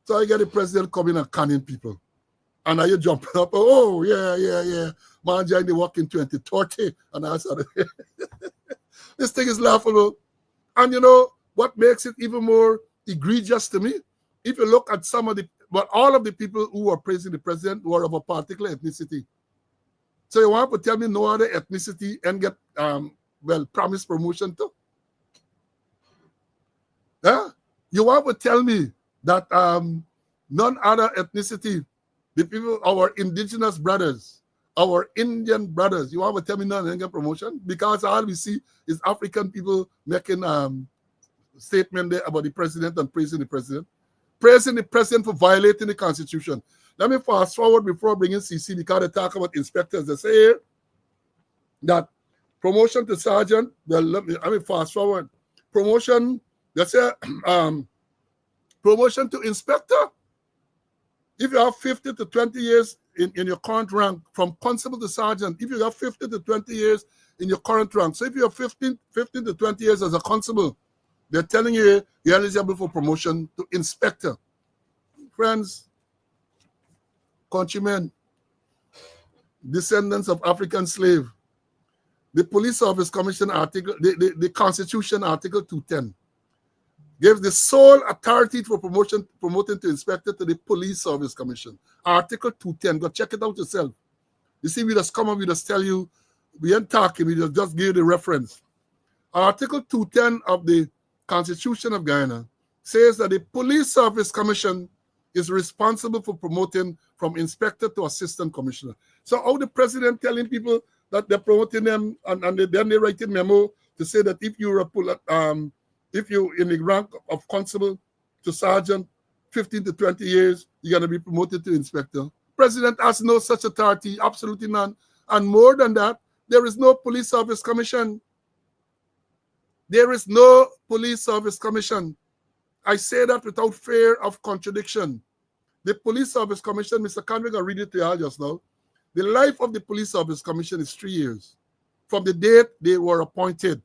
So I get the president coming and canning people. And now you jumping up, oh, yeah. Man, join the work in 2030. And I said, this thing is laughable. And you know what makes it even more egregious to me? If you look at some of the, but all of the people who are praising the president were of a particular ethnicity. So you want to tell me no other ethnicity and get, promised promotion too? Yeah? You want to tell me that none other ethnicity, the people, our indigenous brothers, our Indian brothers, you want to tell me none of them get promotion? Because all we see is African people making statement there about the president and praising the president for violating the Constitution. Let me fast forward before bringing CC because they talk about inspectors. They say here that promotion to sergeant, fast forward. Promotion, they say promotion to inspector. If you have 50 to 20 years in your current rank, from constable to sergeant, if you have 50 to 20 years in your current rank, so if you have 15 to 20 years as a constable, they're telling you you're eligible for promotion to inspector. Friends, countrymen, descendants of African slave, the Police Service Commission article, the Constitution Article 210, gives the sole authority for promoting to inspector to the Police Service Commission. Article 210, go check it out yourself. You see, we just come and we just tell you, we ain't talking, we just give you the reference. Article 210 of the Constitution of Guyana says that the Police Service Commission is responsible for promoting from inspector to assistant commissioner. So how the president telling people that they're promoting them and then they write a memo to say that if you're if you in the rank of constable to sergeant, 15 to 20 years, you're going to be promoted to inspector. President has no such authority, absolutely none. And more than that, there is no Police Service Commission. There is no Police Service Commission. I say that without fear of contradiction. The Police Service Commission, Mr. Conway, I'll read it to you all just now. The life of the Police Service Commission is 3 years from the date they were appointed.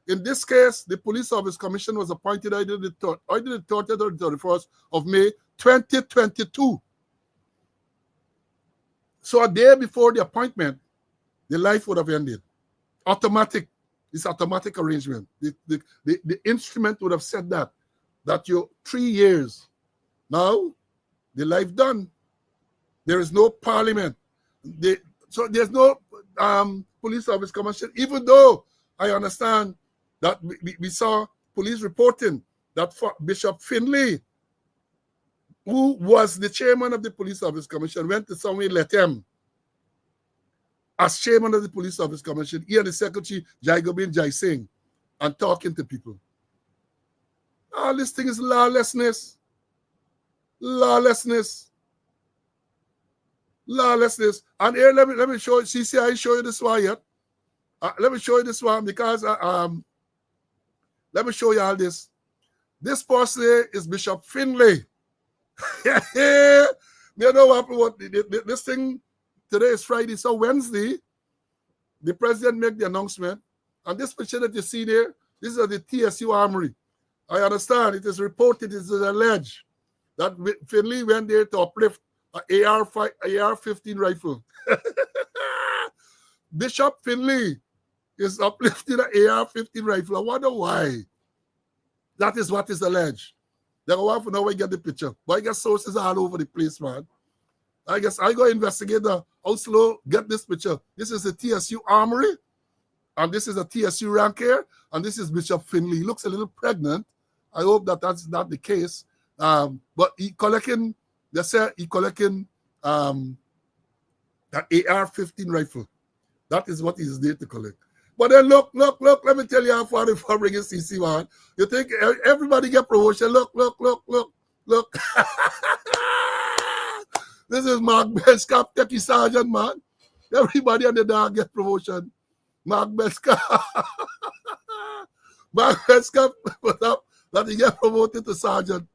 In this case, the Police Service Commission was appointed either the 30th or the 31st of May, 2022. So a day before the appointment, the life would have ended. Automatic. It's automatic arrangement. The instrument would have said that you're 3 years. Now, the life done. There is no parliament. So there's no Police Service Commission, even though I understand that we saw police reporting that Bishop Finley, who was the chairman of the Police Service Commission, went to somewhere let him as chairman of the Police Service Commission, he and the secretary, Jai Gobind Jai Singh, and talking to people. All this thing is lawlessness. Lawlessness. Lawlessness. And here, let me show you. See, I show you this one yet. Let me show you this one because let me show you all this. This person here is Bishop Finley. You know what this thing today is Friday, so Wednesday, the president made the announcement. And this picture that you see there, this is the TSU Armory. I understand it is reported, it is alleged that Finley went there to uplift an AR-15 rifle. Bishop Finley is uplifting an AR-15 rifle. I wonder why. That is what is alleged. They want to know where I get the picture. But I guess sources all over the place, man. I guess I go investigate how slow get this picture. This is the TSU Armory. And this is a TSU rank here, and this is Bishop Finley. He looks a little pregnant. I hope that that's not the case. But he collecting, they say he collecting that AR-15 rifle. That is what he's there to collect. But then look, let me tell you how far the far bringing CC, man. You think everybody get promotion? Look. This is Mark Benscap, Techie Sergeant, man. Everybody on the dog get promotion. Mark Benscap. Mark Benscap put up that he get promoted to sergeant.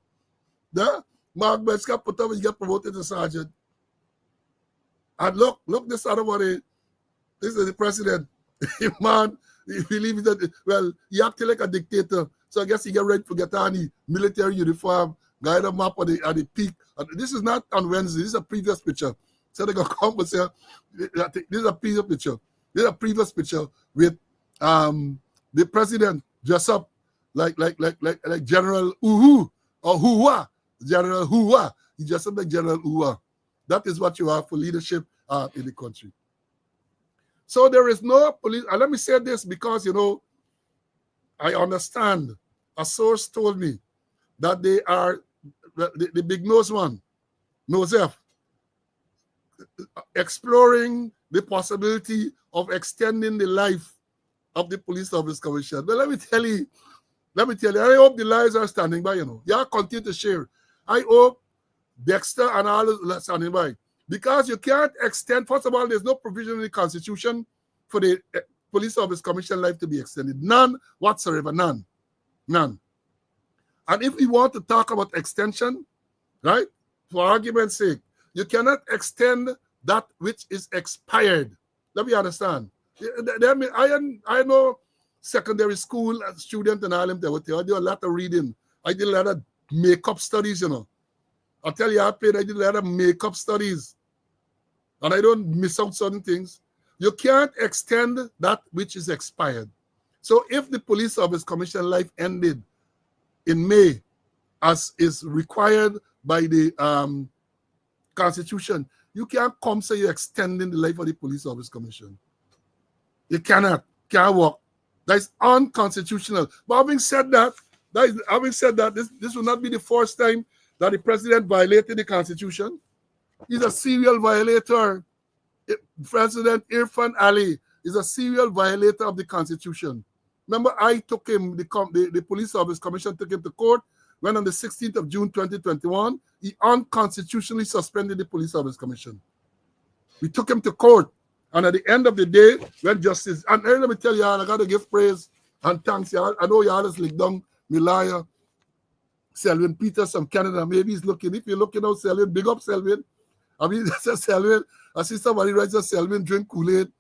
Yeah? Mark Benscap put up and he get promoted to sergeant. And look this other one. This is the president. Man, he believes that, well, he acted like a dictator. So I guess he get ready to get on the military uniform, guide them up at the peak. And this is not on Wednesday. This is a previous picture. So they going to come and say, this is a previous picture. This is a previous picture with the president dressed up like General Uhu or Hua. General Hua. He dressed up like General Hua. That is what you have for leadership in the country. So there is no police. And let me say this because, you know, I understand. A source told me that they are the big nose one, Nosef, exploring the possibility of extending the life of the police service commission. But let me tell you, I hope the lives are standing by, you know. Y'all continue to share. I hope Dexter and all are standing by. Because you can't extend, first of all, there's no provision in the Constitution for the Police Service Commission life to be extended. None whatsoever, none. And if we want to talk about extension, right, for argument's sake, you cannot extend that which is expired. Let me understand. I know secondary school student and all them, I do a lot of reading. I did a lot of makeup studies, you know. I'll tell you, I did a lot of makeup studies. And I don't miss out certain things. You can't extend that which is expired. So if the Police Service Commission life ended in May, as is required by the Constitution, you can't come say you're extending the life of the Police Service Commission. You can't work. That is unconstitutional. But having said that, this will not be the first time that the president violated the Constitution. He's a serial violator. President Irfan Ali is a serial violator of the Constitution. Remember, I took him, the Police Service Commission took him to court when on the 16th of June 2021, he unconstitutionally suspended the Police Service Commission. We took him to court. And at the end of the day, when justice, and let me tell y'all, I got to give praise and thanks y'all. I know y'all is licked down, Milaya, Selwyn Peters from Canada. Maybe he's looking. If you're looking out, Selwyn, big up Selwyn. I mean, Selwyn, I see somebody writes a Selwyn drink Kool-Aid.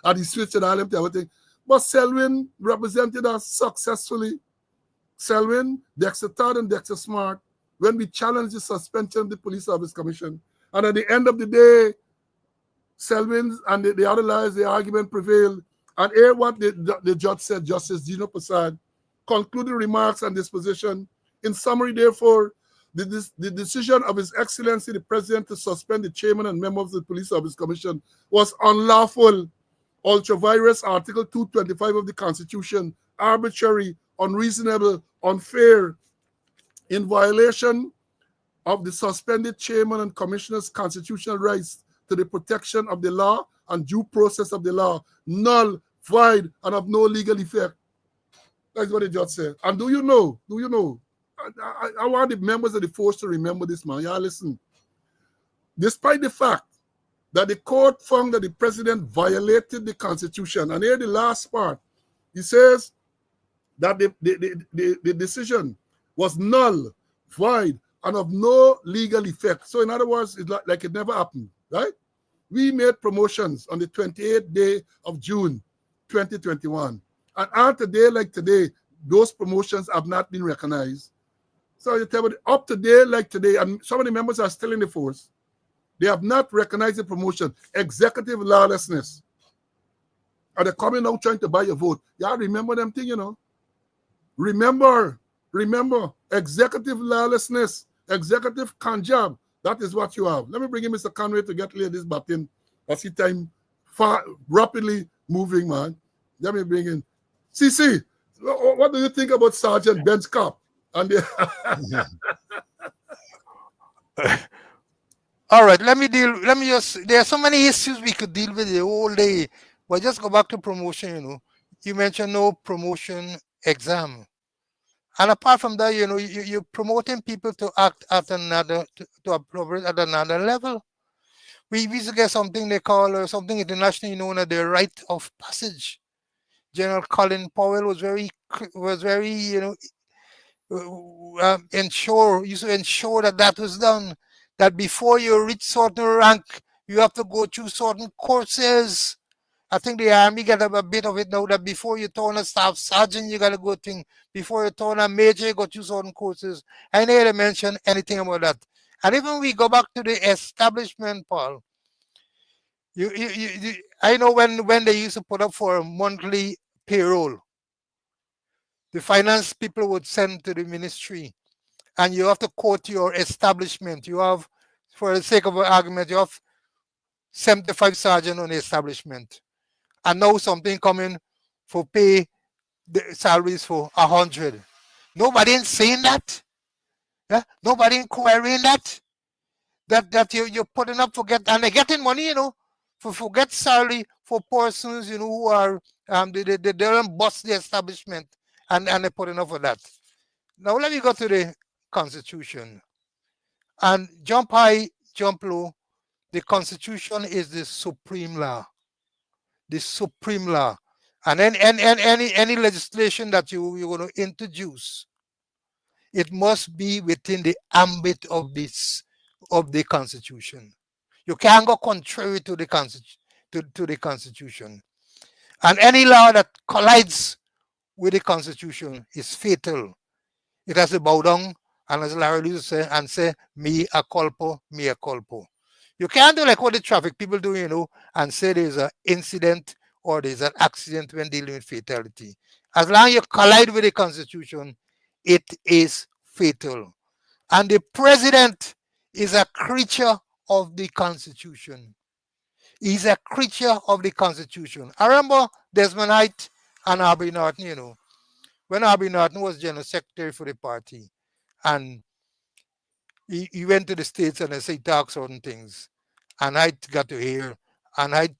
And he switched and all them to everything. But Selwyn represented us successfully. Selwyn, Dexter Todd and Dexter Smart, when we challenged the suspension of the Police Service Commission. And at the end of the day, Selwyn and the other lawyers, the argument prevailed. And here what the judge said, Justice Gino Prasad, concluding remarks on this position. In summary, therefore, the decision of His Excellency the President to suspend the chairman and members of the Police Service Commission was unlawful, ultra-virus Article 225 of the Constitution, arbitrary, unreasonable, unfair, in violation of the suspended chairman and commissioner's constitutional rights to the protection of the law and due process of the law, null, void, and of no legal effect. That's what the judge said. And do you know, I want the members of the force to remember this, man. Y'all listen. Despite the fact that the court found that the president violated the Constitution, and here the last part, he says that the decision was null, void, and of no legal effect. So in other words, it's like it never happened, right? We made promotions on the 28th day of June, 2021. And on a day like today, those promotions have not been recognized. So you tell me, up to day like today, and some of the members are still in the force, they have not recognized the promotion. Executive lawlessness. And they're coming out trying to buy your vote. Y'all remember them thing, you know? Remember, executive lawlessness, executive conjab. That is what you have. Let me bring in Mr. Conway to get laid this button. I see time rapidly moving, man. Let me bring in CC. What do you think about Sergeant Ben's cop? And the All right, let me just, there are so many issues we could deal with the whole day, but just go back to promotion, You mentioned no promotion exam. And apart from that, you're promoting people to act at to operate at another level. We used to get something they call, something internationally known as the rite of passage. General Colin Powell was very, used to ensure that that was done. That before you reach certain rank, you have to go through certain courses. I think the army get a bit of it now, that before you turn a staff sergeant, you got to go thing. Before you turn a major, you go through certain courses. I never mention anything about that. And even we go back to the establishment, Paul. I know when they used to put up for a monthly payroll, the finance people would send to the ministry, and you have to quote your establishment. You have, for the sake of an argument, you have 75 sergeant on the establishment, and now something coming for pay the salaries for 100. Nobody ain't saying that. Yeah? Nobody inquiring that. That you're putting up for and they're getting money, for get salary for persons, who are they don't bust the establishment, and they're putting up for that. Now let me go to the Constitution. And jump high, jump low. The Constitution is the supreme law. The supreme law. And any legislation that you're going to introduce, it must be within the ambit of the Constitution. You can't go contrary to the to the Constitution. And any law that collides with the Constitution is fatal. It has to bow down, and as Larry Lewis say, and say, me a culpo, me a culpo. You can't do like what the traffic people do, and say there's an incident or there's an accident when dealing with fatality. As long as you collide with the Constitution, it is fatal. And the president is a creature of the Constitution. He's a creature of the Constitution. I remember Desmond Height and Aubrey Norton, when Aubrey Norton was General Secretary for the party, and he went to the States and he talked certain things, and I got to hear, and I'd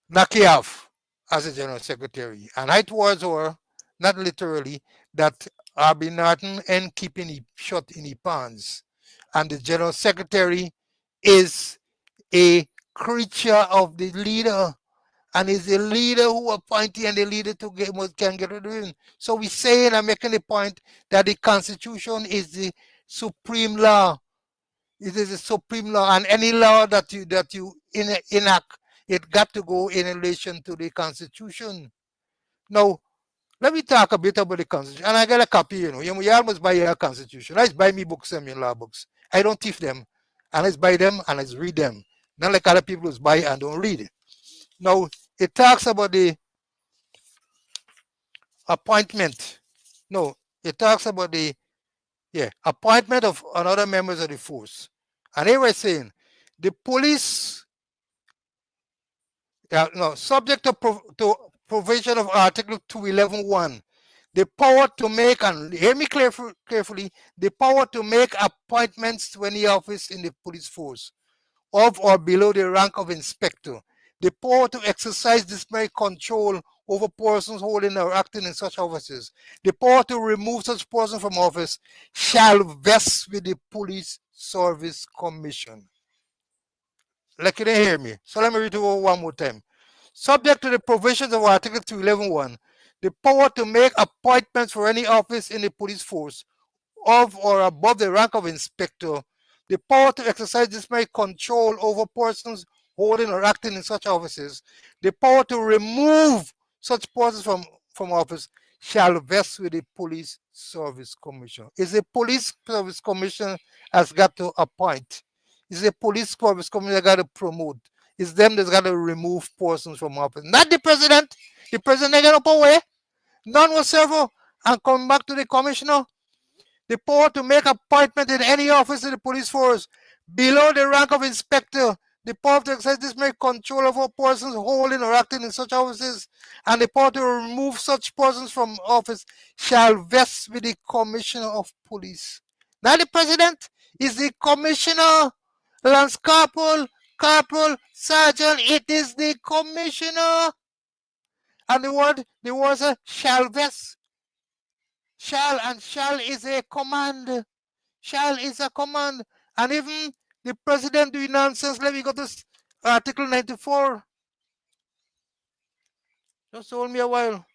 knock you off as a General Secretary. And I towards her, not literally, that Aubrey Norton and keeping it shut in his pants. And the General Secretary is a creature of the leader, and is the leader who appointed and the leader to can get rid of him. So we saying and making the point that the Constitution is the supreme law. It is the supreme law, and any law that you enact, it got to go in relation to the Constitution. Now, let me talk a bit about the Constitution. And I got a copy, you almost buy your Constitution. I just buy me books, law books. I don't thief them, and I just buy them and I just read them. Not like other people who buy and don't read. Now, it talks about the appointment. No, it talks about the appointment of another members of the force. And they were saying the police, subject to provision of Article 211(1), the power to make, and hear me carefully, the power to make appointments to any office in the police force of or below the rank of inspector, the power to exercise disciplinary control over persons holding or acting in such offices, the power to remove such person from office shall vest with the Police Service Commission. Like you didn't hear me. So let me read it over one more time. Subject to the provisions of Article 211(1), the power to make appointments for any office in the police force of or above the rank of inspector, the power to exercise disciplinary control over persons holding or acting in such offices, the power to remove such persons from office shall vest with the Police Service Commission. It's the Police Service Commission has got to appoint. It's the Police Service Commission that got to promote. It's them that's got to remove persons from office. Not the president. The president ain't got no power. None whatsoever. And come back to the commissioner. The power to make appointment in any office in the police force below the rank of inspector, the power to exercise disciplinary control over persons holding or acting in such offices, and the power to remove such persons from office shall vest with the Commissioner of Police. Now the President is the Commissioner, Lance Corporal, Corporal, Sergeant. It is the Commissioner. And the word shall vest. Shall is a command. Shall is a command. And even the President doing nonsense, let me go to Article 94. Just hold me a while.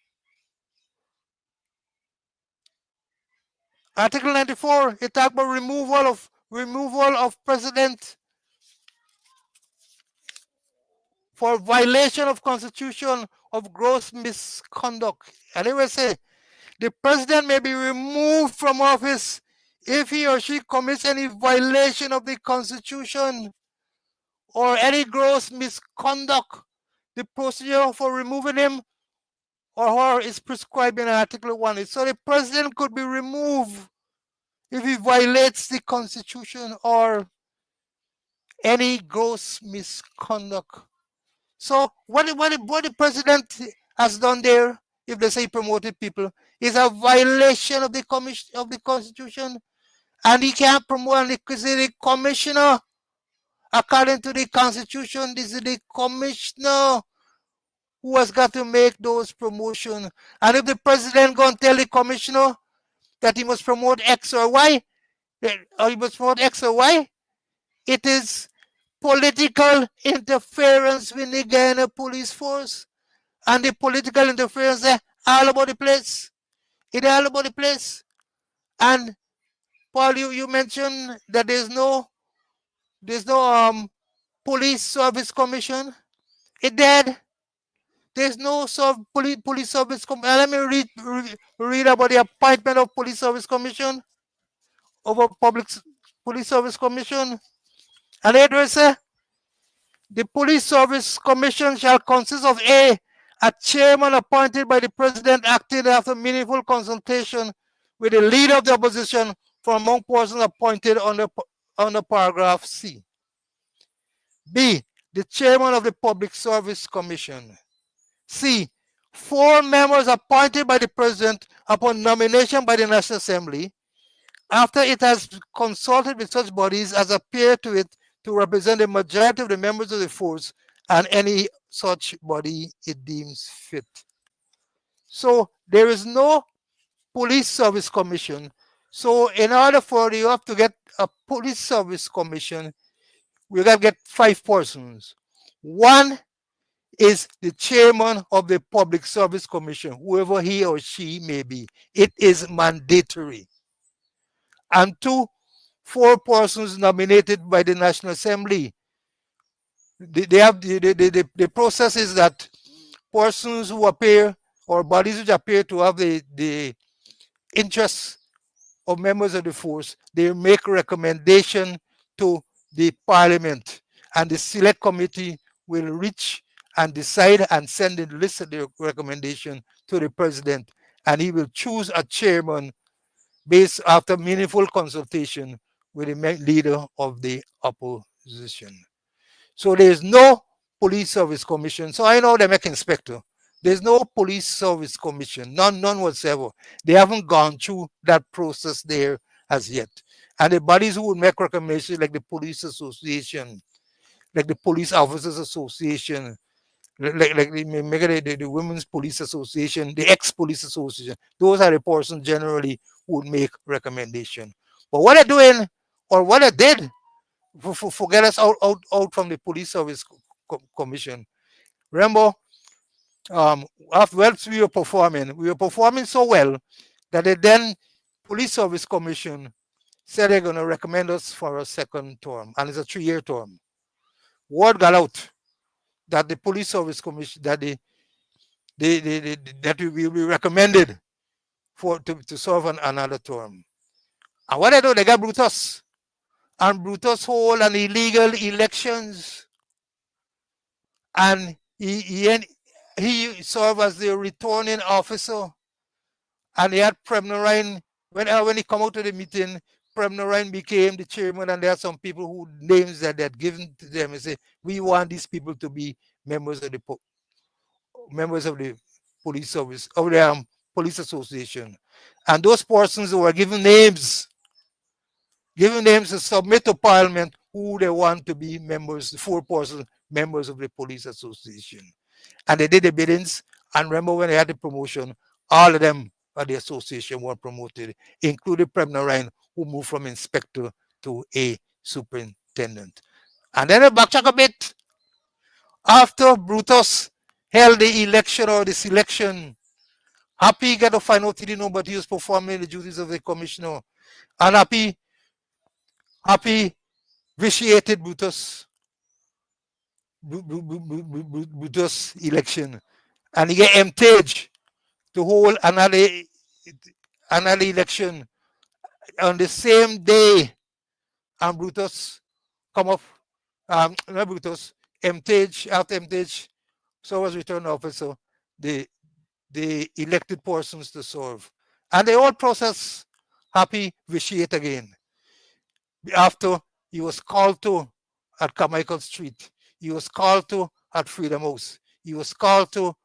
Article 94, it talks about removal of president for violation of constitution of gross misconduct. And it will say the president may be removed from office if he or she commits any violation of the constitution or any gross misconduct. The procedure for removing him or her is prescribed in Article 1. So the president could be removed if he violates the constitution or any gross misconduct. So what the president has done there, if they say promoted people, is a violation of the constitution, and he can't promote. And because the commissioner, according to the constitution, this is the commissioner who has got to make those promotions. And if the president go and tell the commissioner that he must promote X or Y, or he must promote X or Y, it is political interference with the Ghana police force. And the political interference all about the place. It all about the place. And Paul, you mentioned that there's no police service commission. It dead. There's no police service commission. Let me read about the appointment of police service commission over public police service commission. And it will say the police service commission shall consist of a chairman appointed by the president acting after meaningful consultation with the leader of the opposition from among persons appointed under paragraph C. B, the chairman of the public service commission. C, 4 members appointed by the president upon nomination by the National Assembly after it has consulted with such bodies as appear to it to represent the majority of the members of the force and any such body it deems fit. So there is no police service commission. So in order for you have to get a police service commission, we got to get 5 persons. One is the chairman of the public service commission, whoever he or she may be. It is mandatory. And 2, 4 persons nominated by the National Assembly. They have the process is that persons who appear or bodies which appear to have the interests of members of the force, they make recommendation to the parliament, and the select committee will reach and decide and send the list of the recommendation to the president, and he will choose a chairman based after meaningful consultation with the leader of the opposition. So there is no police service commission. So I know they make inspector. There's no police service commission, none whatsoever. They haven't gone through that process there as yet. And the bodies who would make recommendations, like the police association, like the police officers association, like the women's police association, the ex-police association, those are the persons generally who would make recommendation. But what they're doing, or what they did, forget us out from the police service commission. Remember, after we were performing so well that the then police service commission said they're going to recommend us for a second term, and it's a 3-year term. Word got out that the police service commission, that that we will be recommended to serve another term. And what they do, they got Brutus, and Brutus hold an illegal elections, and he served as the returning officer, and he had Premnorine when he come out to the meeting. Prem Narayan became the chairman, and there are some people who names that they had given to them and say, we want these people to be members of the members of the police service, of the police association. And those persons were given names to submit to parliament who they want to be members, the 4 persons members of the police association. And they did the biddings. And remember when they had the promotion, all of them at the association were promoted, including Prem Narayan, who moved from inspector to a superintendent. And then I backtrack a bit. After Brutus held the election or the selection, Happy got to find out he didn't know, but he was performing the duties of the commissioner. And Happy vitiated Brutus election. And he get emptied to hold another election on the same day. And Brutus come up, not Brutus, MTH, after MTH, so was return officer, the elected persons to serve. And the whole process, Happy vitiate again. After he was called to at Carmichael Street, he was called to at Freedom House, he was called to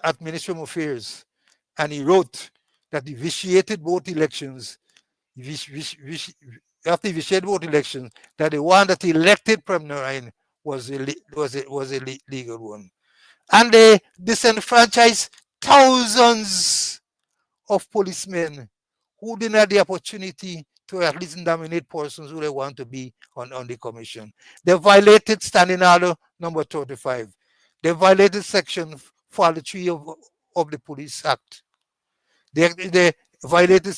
at Ministry of Affairs, and he wrote that he vitiated both elections. After he vitiated both elections, that the one that elected Prem Narayan was a legal one. And they disenfranchised thousands of policemen who didn't have the opportunity to at least nominate persons who they want to be on the commission. They violated Standing Order number 35. They violated Section 43 of the Police Act. They violated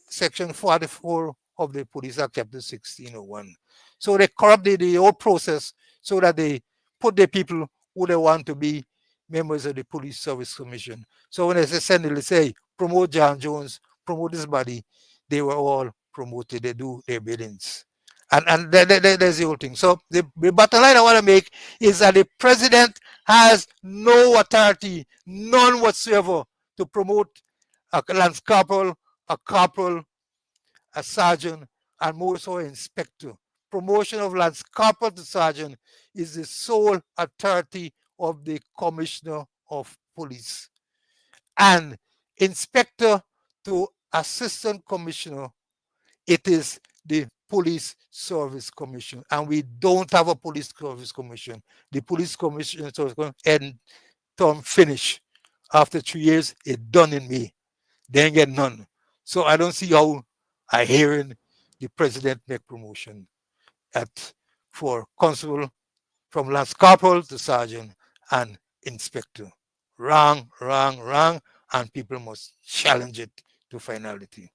Section 44 of the Police Act, Chapter 1601. So they corrupted the whole process so that they put the people who they want to be members of the Police Service Commission. So when they say promote John Jones, promote this body, they were all promoted. They do their biddings. And there's the whole thing. So the bottom line I want to make is that the president has no authority, none whatsoever, to promote a lance corporal, a corporal, a sergeant, and more so an inspector. Promotion of lance corporal to sergeant is the sole authority of the commissioner of police. And inspector to assistant commissioner, it is the police service commission, and we don't have a police service commission. The police commission and term finish after 3 years. It done in May. They ain't get none. So I don't see how I hearing the president make promotion for constable from lance corporal to sergeant and inspector. Wrong, and people must challenge it to finality.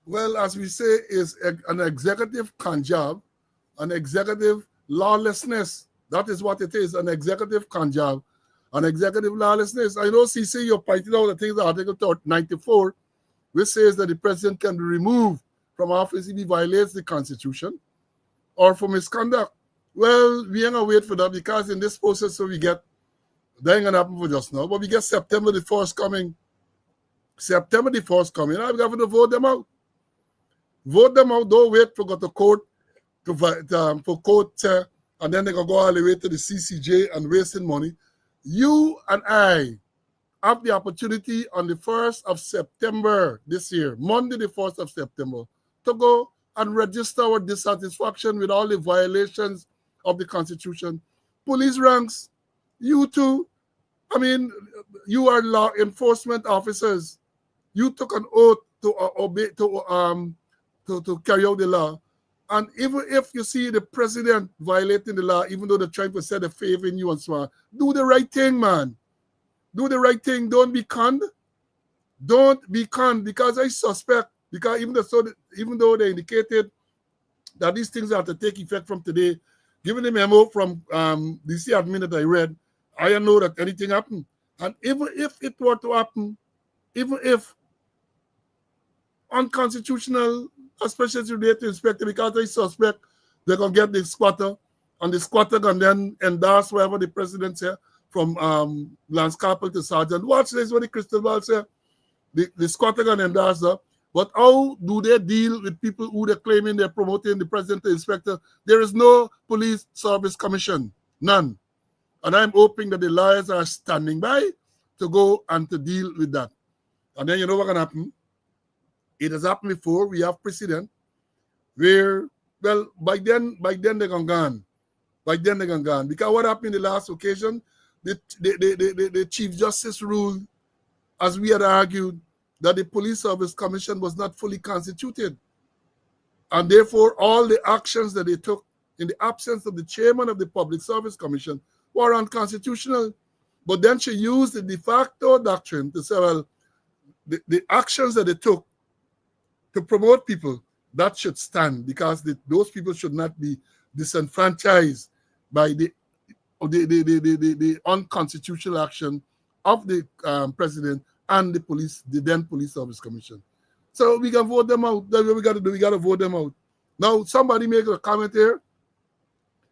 Well, as we say, is an executive con job, an executive lawlessness. That is what it is, an executive con job, an executive lawlessness. I know, CC, you're pointing out, I think the Article 94, which says that the president can be removed from office if he violates the Constitution or for misconduct. Well, we ain't gonna wait for that, because in this process, so we get, that ain't gonna happen for just now, but we get September the 1st coming. September the 1st coming, I've got to vote them out. Vote them out. Don't wait for go to court for court, and then they can go all the way to the CCJ and wasting money. You and I have the opportunity on the 1st of September this year, Monday the 1st of September, to go and register our dissatisfaction with all the violations of the Constitution. Police ranks, you too. I mean, you are law enforcement officers. You took an oath to obey, to carry out the law. And even if you see the president violating the law, even though they're trying to set a favor in you and so on, do the right thing, man. Do the right thing. Don't be conned. Don't be conned, because I suspect, because even though they indicated that these things are to take effect from today, given the memo from DC admin that I read, I don't know that anything happened. And even if it were to happen, even if unconstitutional, especially related to inspector, because I suspect they're going to get the squatter, and the squatter can then endorse whatever the president said, from lance corporal to sergeant. Watch this, what the crystal ball said. The squatter can endorse that, But how do they deal with people who they're claiming they're promoting the president to inspector? There is no police service commission, none. And I'm hoping that the lawyers are standing by to go and to deal with that. And then you know what's going to happen? It has happened before. We have precedent where, well, by then they're gone. By then they're gone. Because what happened in the last occasion, the Chief Justice ruled, as we had argued, that the Police Service Commission was not fully constituted. And therefore, all the actions that they took in the absence of the chairman of the Public Service Commission were unconstitutional. But then she used the de facto doctrine to say, well, the actions that they took to promote people, that should stand, because those people should not be disenfranchised by the unconstitutional action of the president and the then Police Service Commission. So we can vote them out. That's what we got to do. We got to vote them out. Now, somebody make a comment here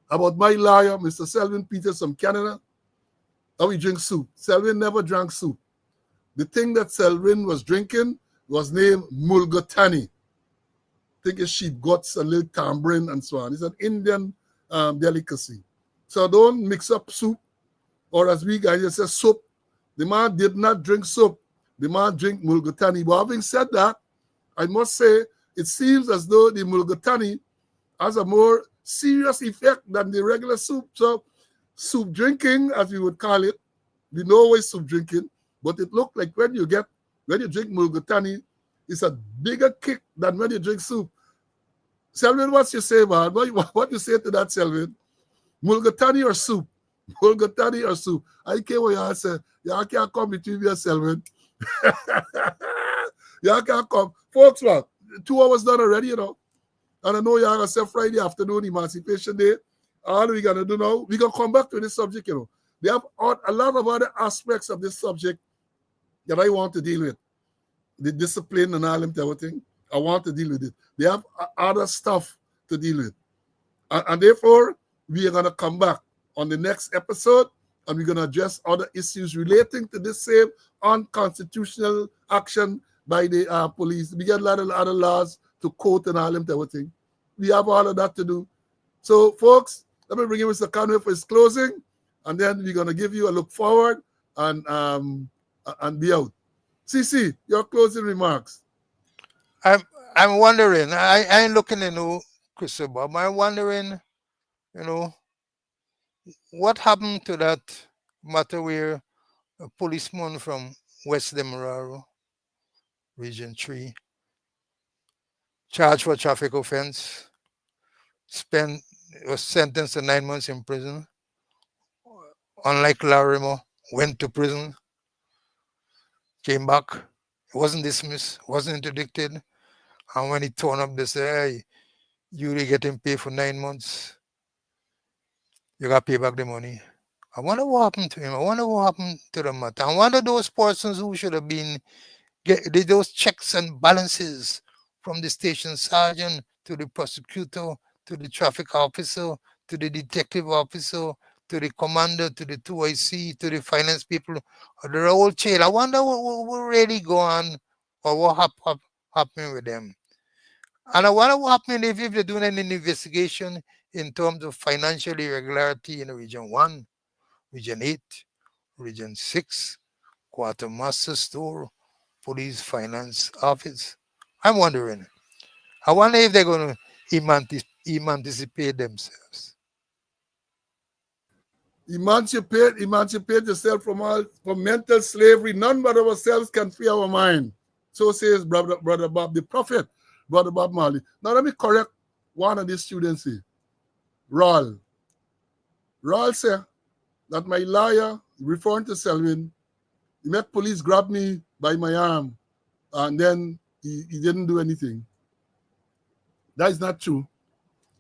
about my lawyer, Mr. Selwyn Peters from Canada, how he drinks soup. Selwyn never drank soup. The thing that Selwyn was drinking was named mulgatani. I think it's sheep guts, a little tamarind, and so on. It's an Indian delicacy. So don't mix up soup, or as we guys say, soup. The man did not drink soup. The man drank mulgatani. But having said that, I must say, it seems as though the mulgatani has a more serious effect than the regular soup. So soup drinking, as we would call it, we know why soup drinking, but it looked like when you drink mulgatani, it's a bigger kick than when you drink soup. Selwyn, what's you say, man? What you say to that, Selwyn? Mulgatani or soup? Mulgatani or soup? I came where you say, y'all can't come between me and Selwyn. Y'all can't come. Folks, what? 2 hours done already, you know. And I know y'all gonna say Friday afternoon, Emancipation Day. All we gonna do now, we gonna come back to this subject, you know. They have a lot of other aspects of this subject that I want to deal with. The discipline and all them everything. I want to deal with it. They have other stuff to deal with. And therefore, we are gonna come back on the next episode, and we're gonna address other issues relating to this same unconstitutional action by the police. We get a lot of other laws to quote and all them everything. We have all of that to do. So, folks, let me bring in Mr. Conway for his closing, and then we're gonna give you a look forward and be out. CC, your closing remarks. I'm wondering. I ain't looking into crystal ball. I'm wondering, what happened to that matter where a policeman from West Demerara, Region 3, charged for traffic offense, was sentenced to 9 months in prison. Unlike Larimo, went to prison, came back, wasn't dismissed, wasn't interdicted. And when he turned up, they say, hey, you really getting paid for 9 months. You got to pay back the money. I wonder what happened to him. I wonder what happened to the matter. I wonder those persons who should have been did those checks and balances from the station sergeant to the prosecutor to the traffic officer to the detective officer to the commander to the 2IC to the finance people, or the whole chain. I wonder what really go on, or what happened with them. And I wonder what happened if they're doing an investigation in terms of financial irregularity in Region 1, Region 8, Region 6, Quartermaster Store, Police Finance Office. I'm wondering. I wonder if they're going to emancipate themselves. Emancipate yourself from mental slavery. None but ourselves can free our mind. So says Brother Bob, the prophet, Brother Bob Marley. Now let me correct one of these students here. Raul said that my lawyer, referring to Selwyn, he met police grab me by my arm, and then he didn't do anything. That is not true.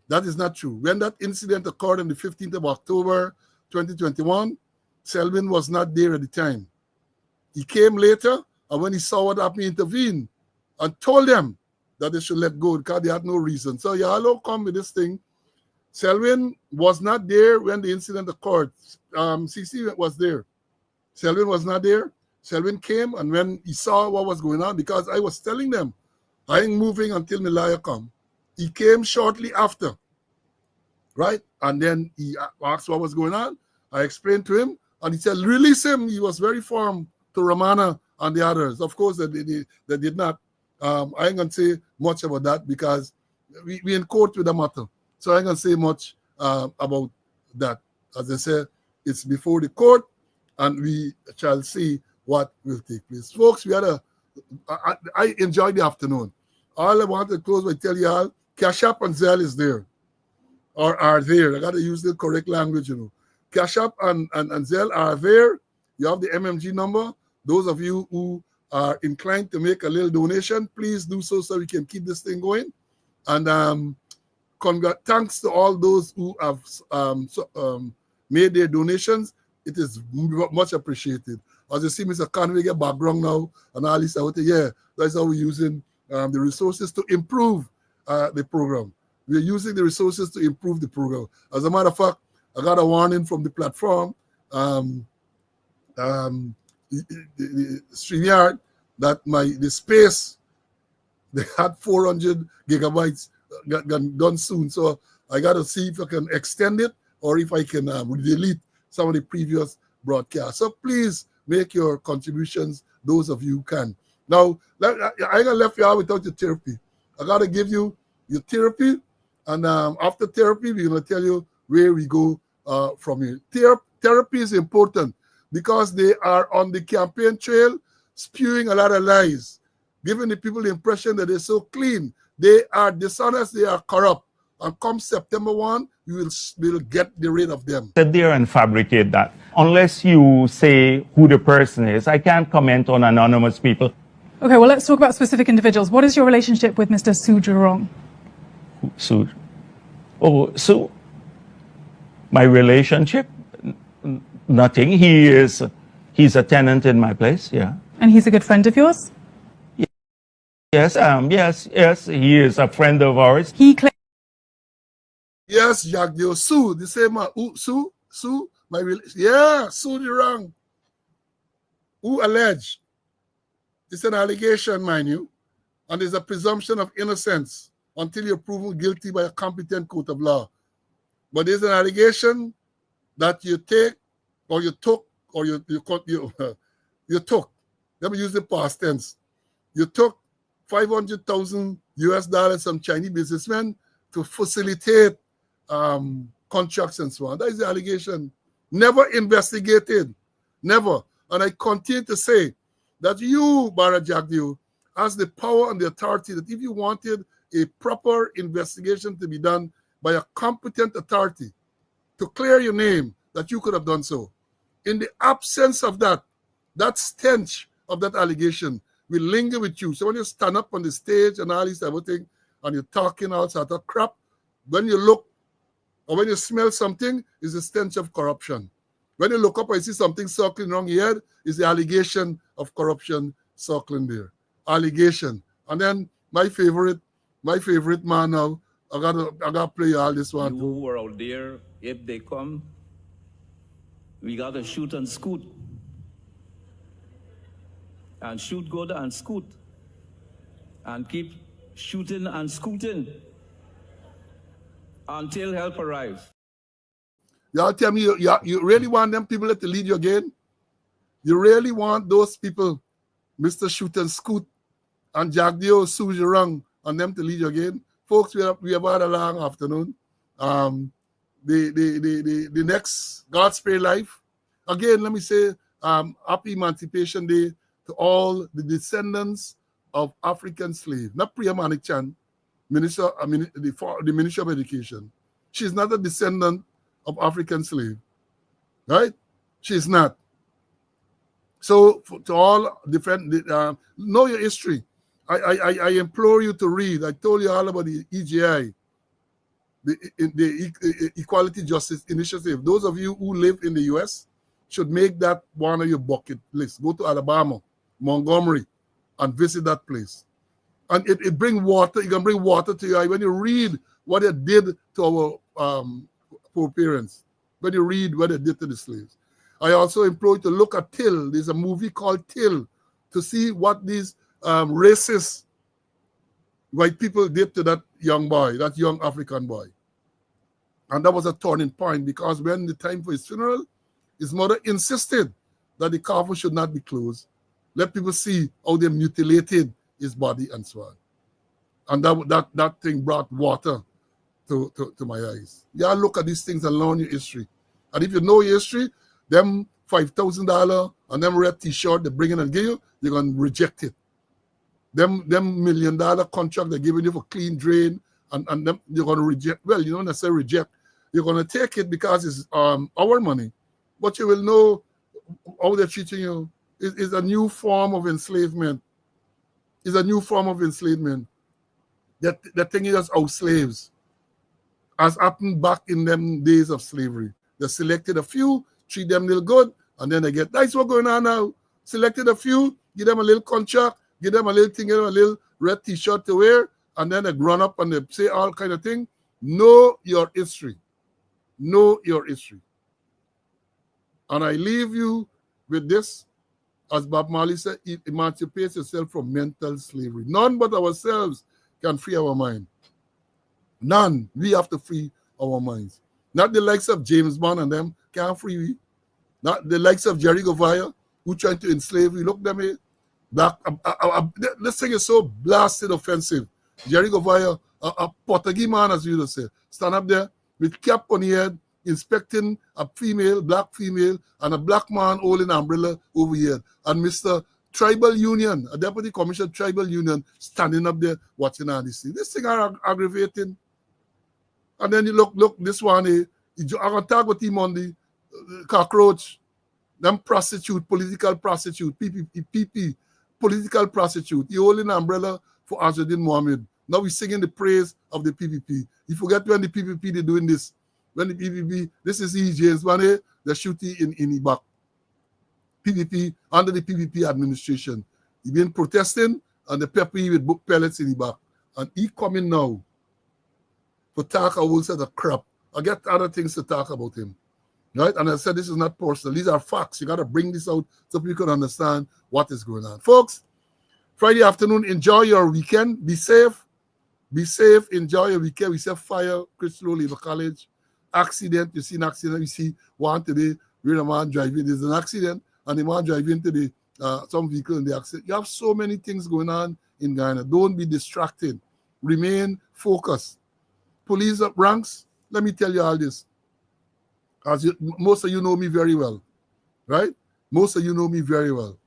That is not true. When that incident occurred on the 15th of October, 2021, Selwyn was not there at the time. He came later, and when he saw what happened, he intervened and told them that they should let go because they had no reason. So y'all come with this thing. Selwyn was not there when the incident occurred. CC was there. Selwyn was not there. Selwyn came, and when he saw what was going on, because I was telling them I ain't moving until my lawyer come. He came shortly after, right? And then he asked what was going on. I explained to him, and he said, release him. He was very firm to Romana and the others. Of course, they did not. I ain't going to say much about that because we in court with the matter. So I ain't going to say much about that. As I said, it's before the court, and we shall see what will take place. Folks, I enjoyed the afternoon. All I want to close by tell you all, Cash App and Zelle is there, or are there. I got to use the correct language, you know. Cash App and Zelle are there. You have the MMG number. Those of you who are inclined to make a little donation, please do so we can keep this thing going. And thanks to all those who have made their donations. It is much appreciated. As you see, Mr. Conway get background now, and all this, yeah, that's how we're using the resources to improve the program. We're using the resources to improve the program. As a matter of fact, I got a warning from the platform, the StreamYard, that the space, they had 400 gigabytes got done soon. So I got to see if I can extend it or if I can delete some of the previous broadcasts. So please make your contributions, those of you who can. Now, I ain't going to leave you out without your therapy. I got to give you your therapy, and after therapy, we're going to tell you where we go from here. Therapy is important because they are on the campaign trail spewing a lot of lies, giving the people the impression that they're so clean. They are dishonest, they are corrupt. And come September 1, we will get rid of them. Sit there and fabricate that. Unless you say who the person is, I can't comment on anonymous people. Okay, well, let's talk about specific individuals. What is your relationship with Mr. Su Jurong? Su? Oh, Su? My relationship? Nothing. He's a tenant in my place, yeah. And he's a good friend of yours? Yes, yes, he is a friend of ours. He claims. Yes, Jack Dio. Su, the same man. Su, yeah, Su Jurong. Who alleged? It's an allegation, mind you, and there's a presumption of innocence until you're proven guilty by a competent court of law. But there's an allegation that you take, or you took, or you took. Let me use the past tense. You took $500,000 US from Chinese businessmen to facilitate contracts and so on. That is the allegation. Never investigated. Never. And I continue to say that you, Bara Jagdeo, has the power and the authority that if you wanted a proper investigation to be done by a competent authority to clear your name, that you could have done so. In the absence of that, that stench of that allegation will linger with you. So when you stand up on the stage and all this everything, and you're talking all sort of crap, when you look or when you smell something, it's the stench of corruption. When you look up and see something circling around your head, it's the allegation of corruption circling there. Allegation. And then my favorite man now, I gotta play all this one. You who are out there, if they come, we gotta shoot and scoot. And shoot good and scoot. And keep shooting and scooting until help arrives. Y'all tell me, you really want them people to lead you again? You really want those people, Mr. Shoot and Scoot and Jagdeo, Su Jurong, and them to lead you again? Folks, we have had a long afternoon. The next God Spare Life. Again, let me say happy Emancipation Day to all the descendants of African slaves. Not Priya Manik Chan, the Minister of Education. She's not a descendant of African slave, right? She's not. So to all different, know your history. I implore you to read. I told you all about the EGI, the Equality Justice Initiative. Those of you who live in the U.S. should make that one of your bucket list. Go to Alabama, Montgomery, and visit that place. And it brings water. You can bring water to your eye when you read what it did to our poor parents, when you read what it did to the slaves. I also implore you to look at Till. There's a movie called Till to see what these racist white people did to that young boy, that young African boy. And that was a turning point, because when the time for his funeral, his mother insisted that the coffin should not be closed. Let people see how they mutilated his body and so on. And that thing brought water to my eyes. Yeah, look at these things and learn your history. And if you know your history, them $5,000 and them red t-shirt they bring in and give you, you're going to reject it. Them $1 million contract they're giving you for clean drain, and them you're going to reject. Well, you don't necessarily reject. You're going to take it because it's our money. But you will know how they're treating you. It's a new form of enslavement. It's a new form of enslavement. The thing is our slaves, as happened back in them days of slavery. They selected a few, treat them little good, and then they get, that's what's going on now. Selected a few, give them a little contract, give them a little thing, give them a little red t-shirt to wear, and then they run up and they say all kind of thing. Know your history. Know your history. And I leave you with this, as Bob Marley said, emancipate yourself from mental slavery. None but ourselves can free our mind. None. We have to free our minds. Not the likes of James Bond and them can't free we. Not the likes of Jerry Govaya, who trying to enslave we. Look them here. This thing is so blasted offensive. Jerry Govaya, a Portuguese man, as you would say, stand up there with cap on the head, inspecting a female, black female, and a black man holding an umbrella over here. And Mr. Tribal Union, a deputy commissioner Tribal Union, standing up there watching all these things. This thing are aggravating. And then you look, this one, I'm going to talk with him on the cockroach, them prostitute, political prostitute, PP, political prostitute. He holding an umbrella for Azadin Mohammed. Now we're singing the praise of the PPP. You forget when the PPP they're doing this. When the PPP, this is James Bane, they're shooting in the back. PPP, under the PPP administration. He been protesting and the pepper with book pellets in the back. And he coming now for talk a whole set of crap. I get other things to talk about him. Right? And I said this is not personal. These are facts. You got to bring this out so people can understand what is going on. Folks, Friday afternoon, enjoy your weekend. Be safe. Be safe. Enjoy your weekend. We say fire, Crystal Labor College. Accident. You see an accident. You see one today where a man driving. There's an accident and the man driving to the some vehicle in the accident. You have so many things going on in Ghana. Don't be distracted. Remain focused. Police up ranks. Let me tell you all this. As most of you know me very well, right? Most of you know me very well.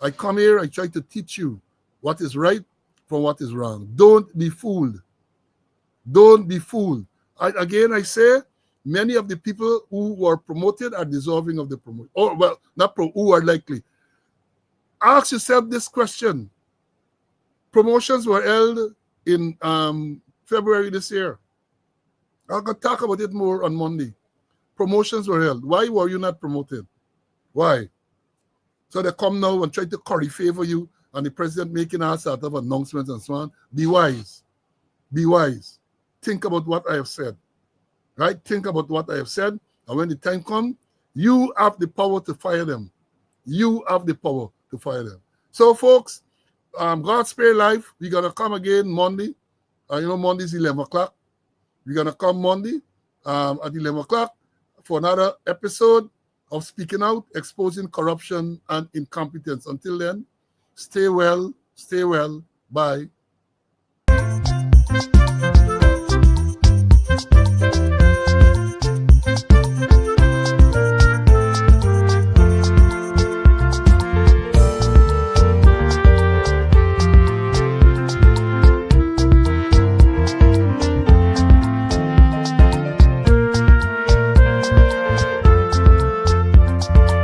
I come here, I try to teach you what is right from what is wrong. Don't be fooled. Don't be fooled. I say, many of the people who were promoted are deserving of the promotion. Or, well, not who are likely. Ask yourself this question. Promotions were held in February this year. I'll talk about it more on Monday. Promotions were held. Why were you not promoted? Why? So they come now and try to curry favor you, and the president making all sort of announcements and so on. Be wise. Be wise. Think about what I have said. Right? Think about what I have said. And when the time comes, you have the power to fire them. You have the power to fire them. So, folks, God spare life. We're going to come again Monday. Monday's 11 o'clock. We're going to come Monday at 11 o'clock for another episode of Speaking Out, Exposing Corruption and Incompetence. Until then, stay well, bye.